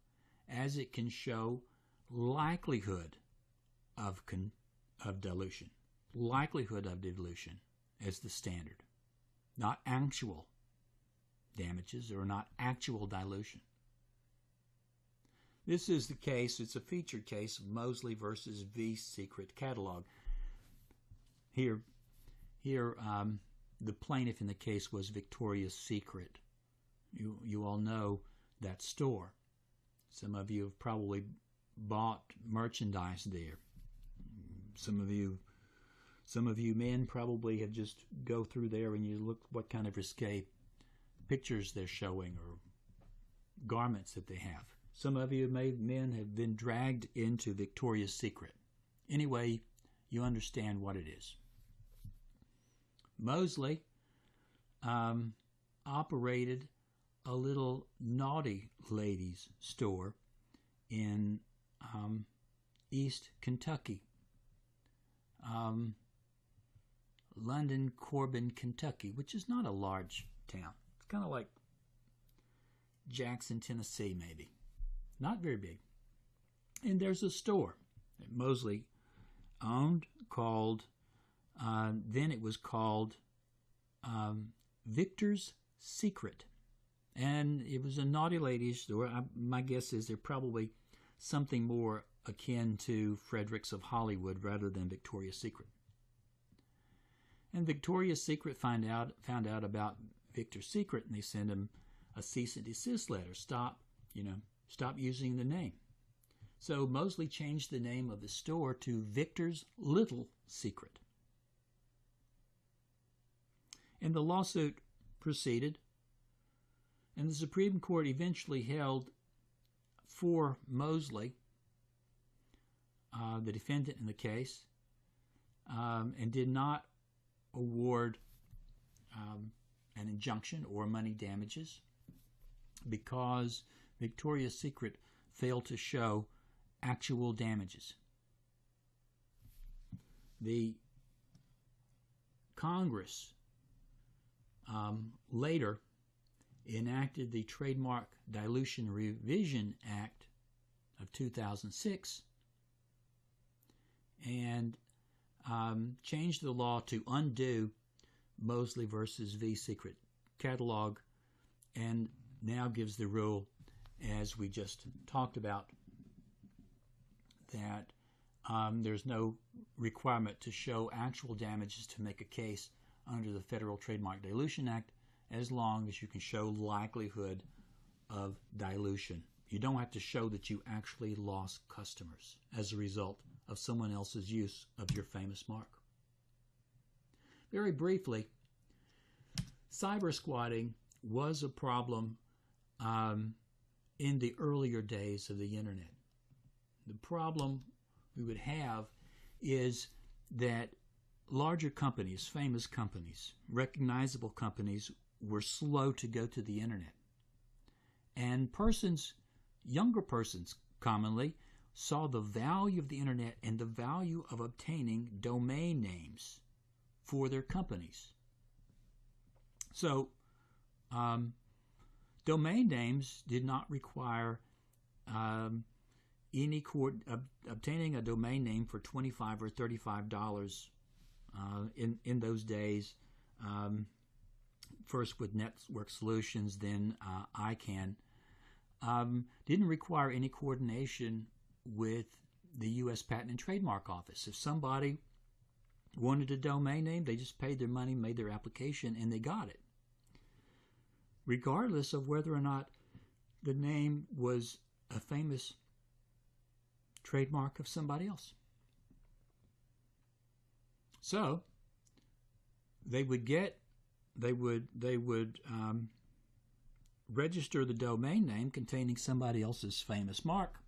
as it can show likelihood of dilution. Likelihood of dilution as the standard, not actual damages or not actual dilution. This is the case, it's a featured case of Mosley versus V Secret Catalog. Here, the plaintiff in the case was Victoria's Secret. You all know that store. Some of you have probably bought merchandise there. Some of you Some of you men probably have just go through there and you look what kind of risque pictures they're showing or garments that they have. Some of you men have been dragged into Victoria's Secret. Anyway, you understand what it is. Mosley operated a little naughty ladies store in East Kentucky, London, Corbin, Kentucky, which is not a large town. It's kind of like Jackson, Tennessee, maybe. Not very big. And there's a store that Mosley owned called, then it was called Victor's Secret. And it was a naughty ladies store. My guess is they're probably something more akin to Fredericks of Hollywood rather than Victoria's Secret. And Victoria's Secret found out about Victor's Secret, and they sent him a cease and desist letter. Stop using the name. So Mosley changed the name of the store to Victor's Little Secret. And the lawsuit proceeded, and the Supreme Court eventually held for Mosley, the defendant in the case, and did not award an injunction or money damages because Victoria's Secret failed to show actual damages. The Congress later enacted the Trademark Dilution Revision Act of 2006 and changed the law to undo Mosley versus V Secret catalog, and now gives the rule, as we just talked about, that there's no requirement to show actual damages to make a case under the Federal Trademark Dilution Act, as long as you can show likelihood of dilution. You don't have to show that you actually lost customers as a result of someone else's use of your famous mark. Very briefly, cyber squatting was a problem in the earlier days of the internet. The problem we would have is that larger companies, famous companies, recognizable companies, were slow to go to the internet. And younger persons commonly, saw the value of the internet and the value of obtaining domain names for their companies. So, domain names did not require obtaining a domain name for $25 or $35 in those days. First with Network Solutions, then ICANN. Didn't require any coordination with the U.S. Patent and Trademark Office. If somebody wanted a domain name, they just paid their money, made their application, and they got it, regardless of whether or not the name was a famous trademark of somebody else. So they would register the domain name containing somebody else's famous mark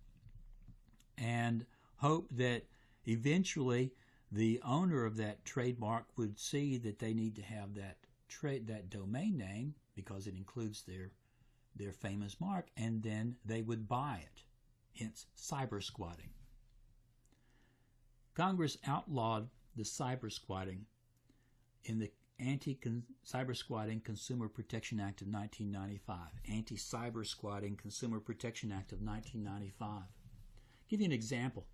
and hope that eventually the owner of that trademark would see that they need to have that domain name because it includes their famous mark, and then they would buy it, hence cyber squatting. Congress outlawed the cyber squatting in the Anti-Cyber Squatting Consumer Protection Act of 1995. Anti-Cyber Squatting Consumer Protection Act of 1995. Give you an example.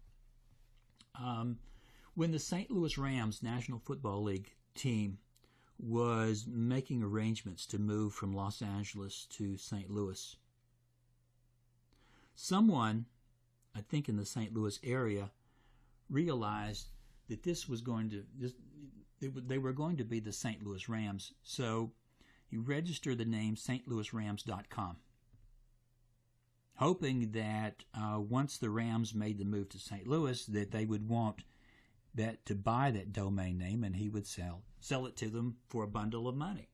When the St. Louis Rams National Football League team was making arrangements to move from Los Angeles to St. Louis, someone, I think in the St. Louis area, realized that they were going to be the St. Louis Rams, so he registered the name stlouisrams.com, hoping that once the Rams made the move to St. Louis, that they would want that to buy that domain name, and he would sell it to them for a bundle of money.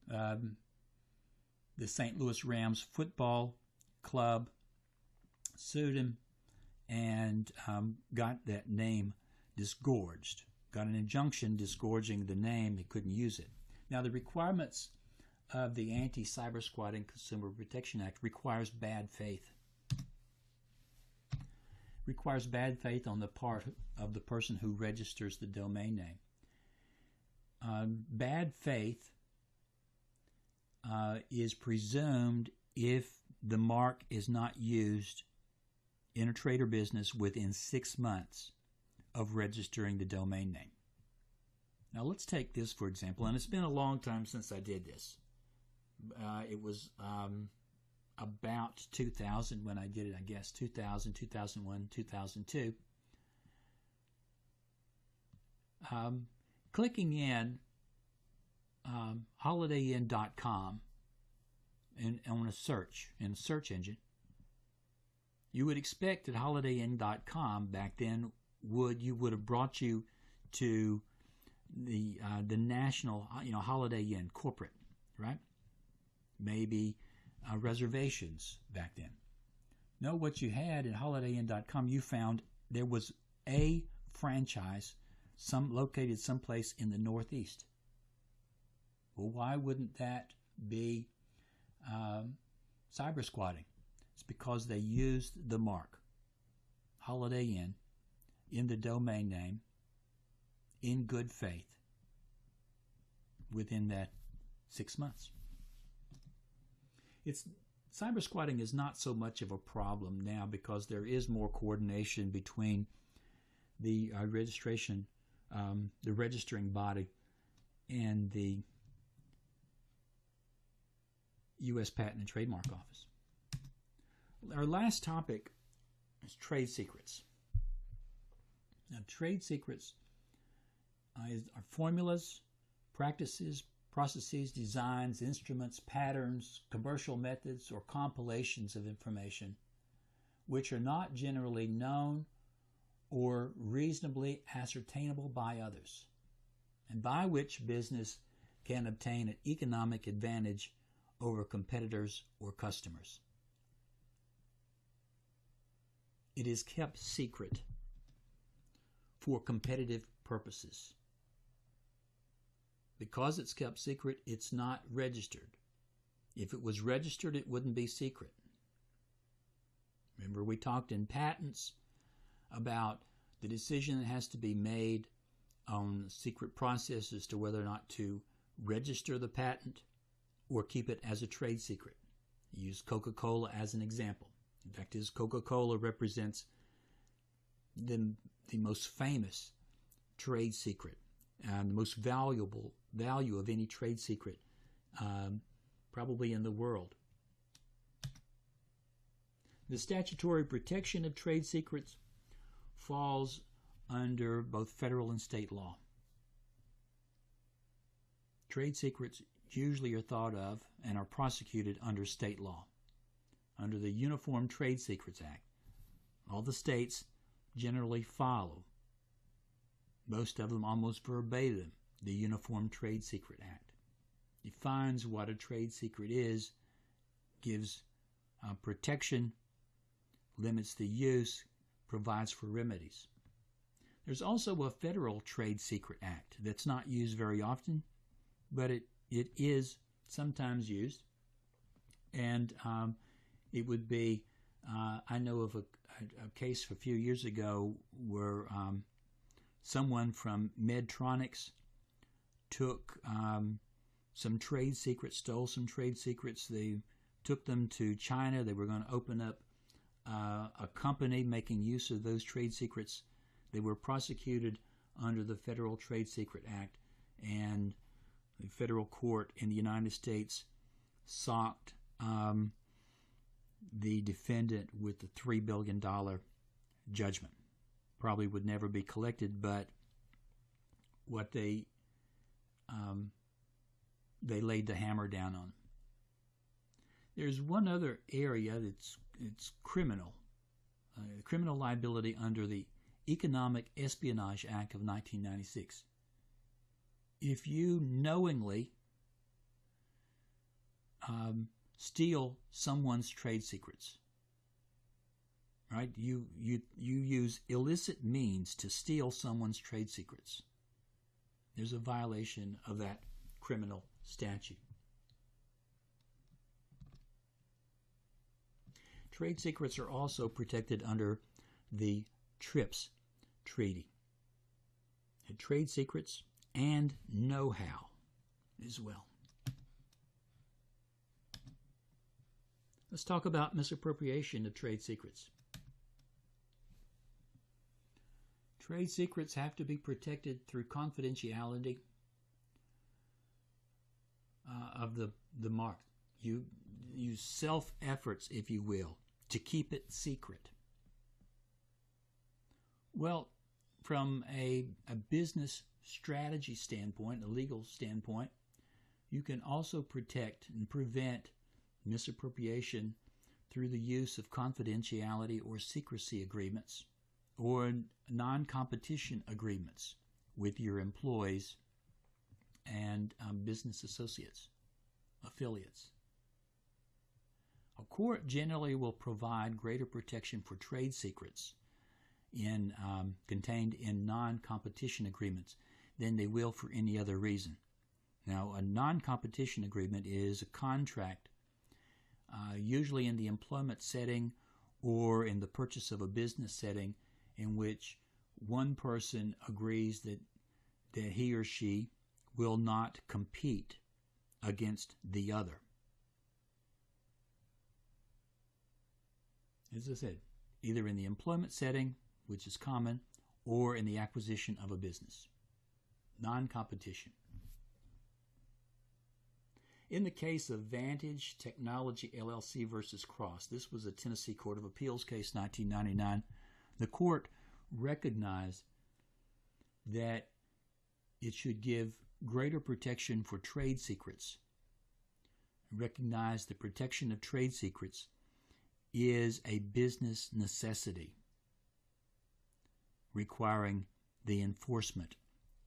The St. Louis Rams football club sued him and got that name disgorged, got an injunction disgorging the name. They couldn't use it. Now, the requirements of the Anti-Cyber Squatting Consumer Protection Act requires bad faith. Requires bad faith on the part of the person who registers the domain name. Bad faith is presumed if the mark is not used in a trade or business within 6 months of registering the domain name. Now let's take this for example, and it's been a long time since I did this. It was about 2000 when I did it, I guess, 2000, 2001, 2002. Clicking in holidayinn.com and on a search, in a search engine, you would expect that holidayinn.com back then would have brought you to the national, Holiday Inn corporate, right? Maybe reservations back then. No, what you had in holidayinn.com, you found there was a franchise located someplace in the Northeast. Well, why wouldn't that be cyber squatting? It's because they used the mark Holiday Inn in the domain name in good faith within that 6 months. Cyber squatting is not so much of a problem now because there is more coordination between the registration, the registering body, and the U.S. Patent and Trademark Office. Our last topic is trade secrets. Now, trade secrets are formulas, practices, processes, designs, instruments, patterns, commercial methods, or compilations of information which are not generally known or reasonably ascertainable by others, and by which business can obtain an economic advantage over competitors or customers. It is kept secret for competitive purposes. Because it's kept secret, it's not registered. If it was registered, it wouldn't be secret. Remember, we talked in patents about the decision that has to be made on the secret process as to whether or not to register the patent or keep it as a trade secret. Use Coca-Cola as an example. In fact, Coca-Cola represents the most famous trade secret and the most valuable value of any trade secret probably in the world. The statutory protection of trade secrets falls under both federal and state law. Trade secrets usually are thought of and are prosecuted under state law. Under the Uniform Trade Secrets Act, all the states generally follow, most of them almost verbatim, the Uniform Trade Secret Act. Defines what a trade secret is, gives protection, limits the use, provides for remedies. There's also a Federal Trade Secret Act that's not used very often, but it is sometimes used. And it would be, I know of a case a few years ago where someone from Medtronics took some trade secrets, stole some trade secrets. They took them to China. They were going to open up a company making use of those trade secrets. They were prosecuted under the Federal Trade Secret Act, and the federal court in the United States socked the defendant with the $3 billion judgment. Probably would never be collected, but what they laid the hammer down on. There's one other area that's criminal liability under the Economic Espionage Act of 1996. If you knowingly steal someone's trade secrets, right? You use illicit means to steal someone's trade secrets. There's a violation of that criminal statute. Trade secrets are also protected under the TRIPS Treaty. And trade secrets and know-how as well. Let's talk about misappropriation of trade secrets. Trade secrets have to be protected through confidentiality of the mark. You use self-efforts, if you will, to keep it secret. Well, from a business strategy standpoint, a legal standpoint, you can also protect and prevent misappropriation through the use of confidentiality or secrecy agreements or non-competition agreements with your employees and business associates, affiliates. A court generally will provide greater protection for trade secrets contained in non-competition agreements than they will for any other reason. Now, a non-competition agreement is a contract, usually in the employment setting or in the purchase of a business setting, in which one person agrees that he or she will not compete against the other. As I said, either in the employment setting, which is common, or in the acquisition of a business. Non-competition. In the case of Vantage Technology LLC versus Cross, this was a Tennessee Court of Appeals case, 1999, the court recognized that it should give greater protection for trade secrets. Recognized the protection of trade secrets is a business necessity, requiring the enforcement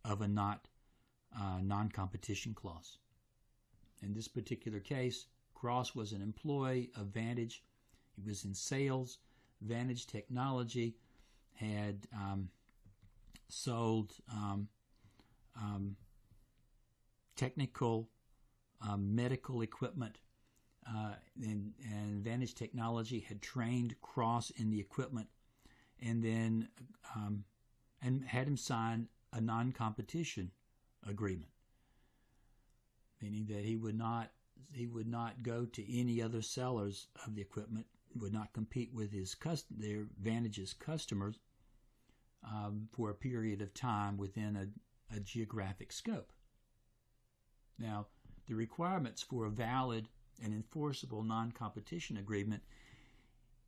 of a non-competition clause. In this particular case, Cross was an employee of Vantage. He was in sales. Vantage Technology had sold technical medical equipment, and Vantage Technology had trained Cross in the equipment, and then and had him sign a non-competition agreement, meaning that he would not go to any other sellers of the equipment, would not compete with their Vantage's customers for a period of time within a geographic scope. Now, the requirements for a valid and enforceable non-competition agreement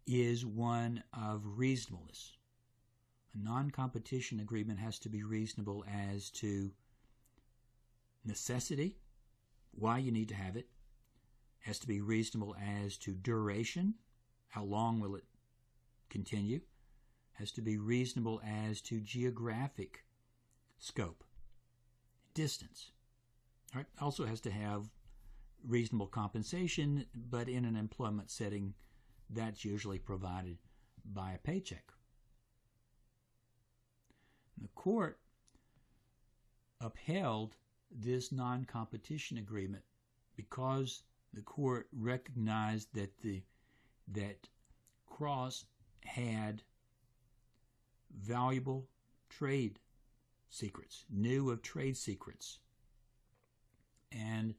is one of reasonableness. A non-competition agreement has to be reasonable as to necessity, why you need to have it. Has to be reasonable as to duration, how long will it continue. Has to be reasonable as to geographic scope, distance. All right. Also has to have reasonable compensation, but in an employment setting, that's usually provided by a paycheck. The court upheld this non-competition agreement because the court recognized that Cross had valuable trade secrets, knew of trade secrets, and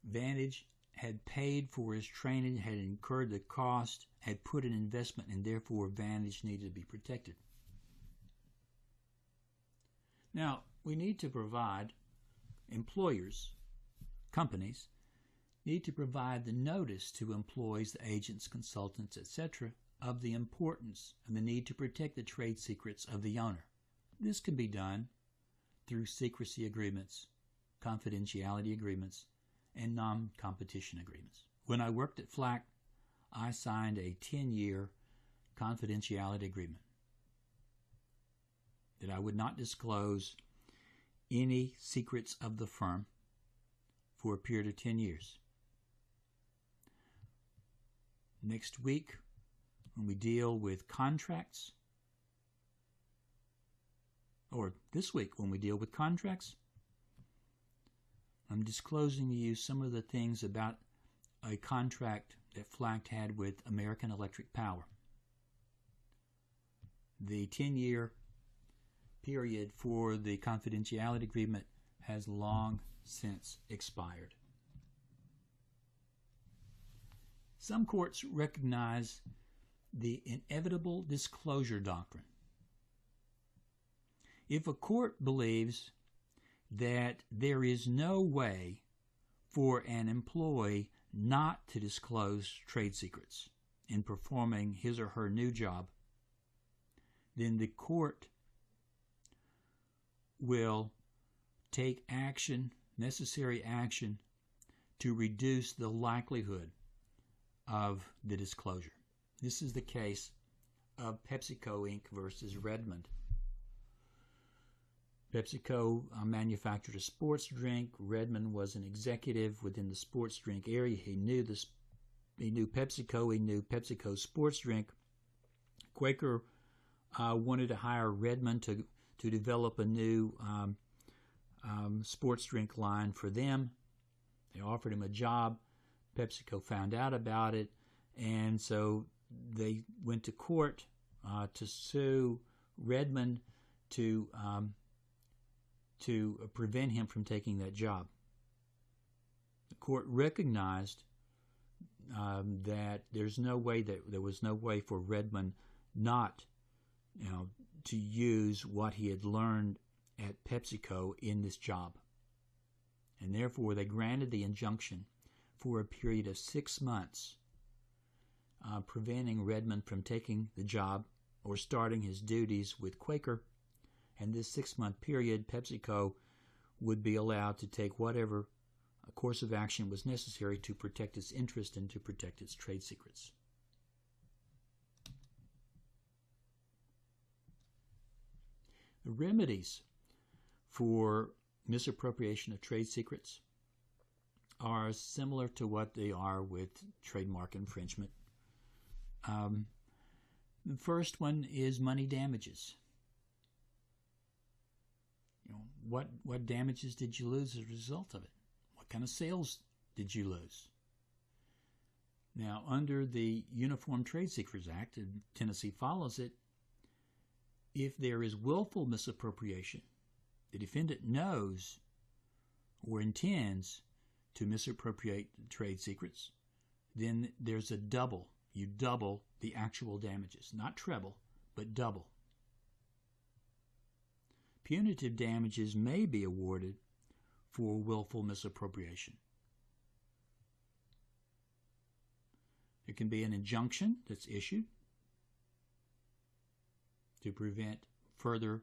Vantage had paid for his training, had incurred the cost, had put an investment, and therefore Vantage needed to be protected. Now, we need to provide, employers, companies, need to provide the notice to employees, the agents, consultants, etc., of the importance and the need to protect the trade secrets of the owner. This can be done through secrecy agreements, confidentiality agreements, and non-competition agreements. When I worked at Flack, I signed a 10-year confidentiality agreement that I would not disclose any secrets of the firm for a period of 10 years. Next week, when we deal with contracts, or this week when we deal with contracts, I'm disclosing to you some of the things about a contract that Flacht had with American Electric Power. The 10-year period for the confidentiality agreement has long since expired. Some courts recognize the inevitable disclosure doctrine. If a court believes that there is no way for an employee not to disclose trade secrets in performing his or her new job, then the court will take action, necessary action, to reduce the likelihood of the disclosure. This is the case of PepsiCo Inc. versus Redmond. PepsiCo manufactured a sports drink. Redmond was an executive within the sports drink area. He knew PepsiCo. He knew PepsiCo's sports drink. Quaker wanted to hire Redmond to develop a new sports drink line for them. They offered him a job. PepsiCo found out about it, and so they went to court to sue Redmond to prevent him from taking that job. The court recognized that there was no way for Redmond not, to use what he had learned at PepsiCo in this job, and therefore they granted the injunction for a period of 6 months, preventing Redmond from taking the job or starting his duties with Quaker. And this 6-month period, PepsiCo would be allowed to take whatever course of action was necessary to protect its interest and to protect its trade secrets. The remedies for misappropriation of trade secrets are similar to what they are with trademark infringement. The first one is money damages. What damages did you lose as a result of it? What kind of sales did you lose? Now, under the Uniform Trade Secrets Act, and Tennessee follows it, if there is willful misappropriation, the defendant knows or intends to misappropriate trade secrets, then there's a double. You double the actual damages. Not treble, but double. Punitive damages may be awarded for willful misappropriation. There can be an injunction that's issued to prevent further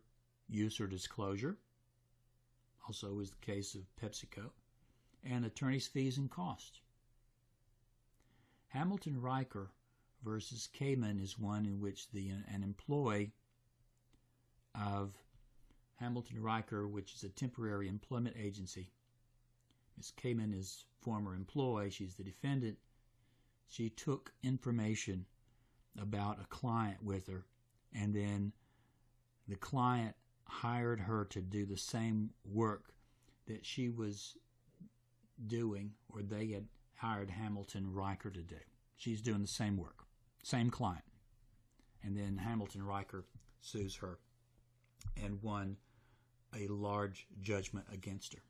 use or disclosure, also is the case of PepsiCo, and attorney's fees and costs. Hamilton Riker versus Kamen is one in which an employee of Hamilton Riker, which is a temporary employment agency. Ms. Kamen is former employee. She's the defendant. She took information about a client with her, and then the client hired her to do the same work that she was doing, or they had hired Hamilton Riker to do. She's doing the same work, same client. And then Hamilton Riker sues her and won a large judgment against her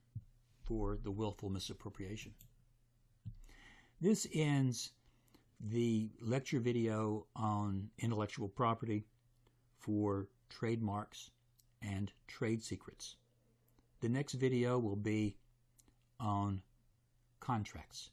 for the willful misappropriation. This ends the lecture video on intellectual property for trademarks and trade secrets. The next video will be on contracts.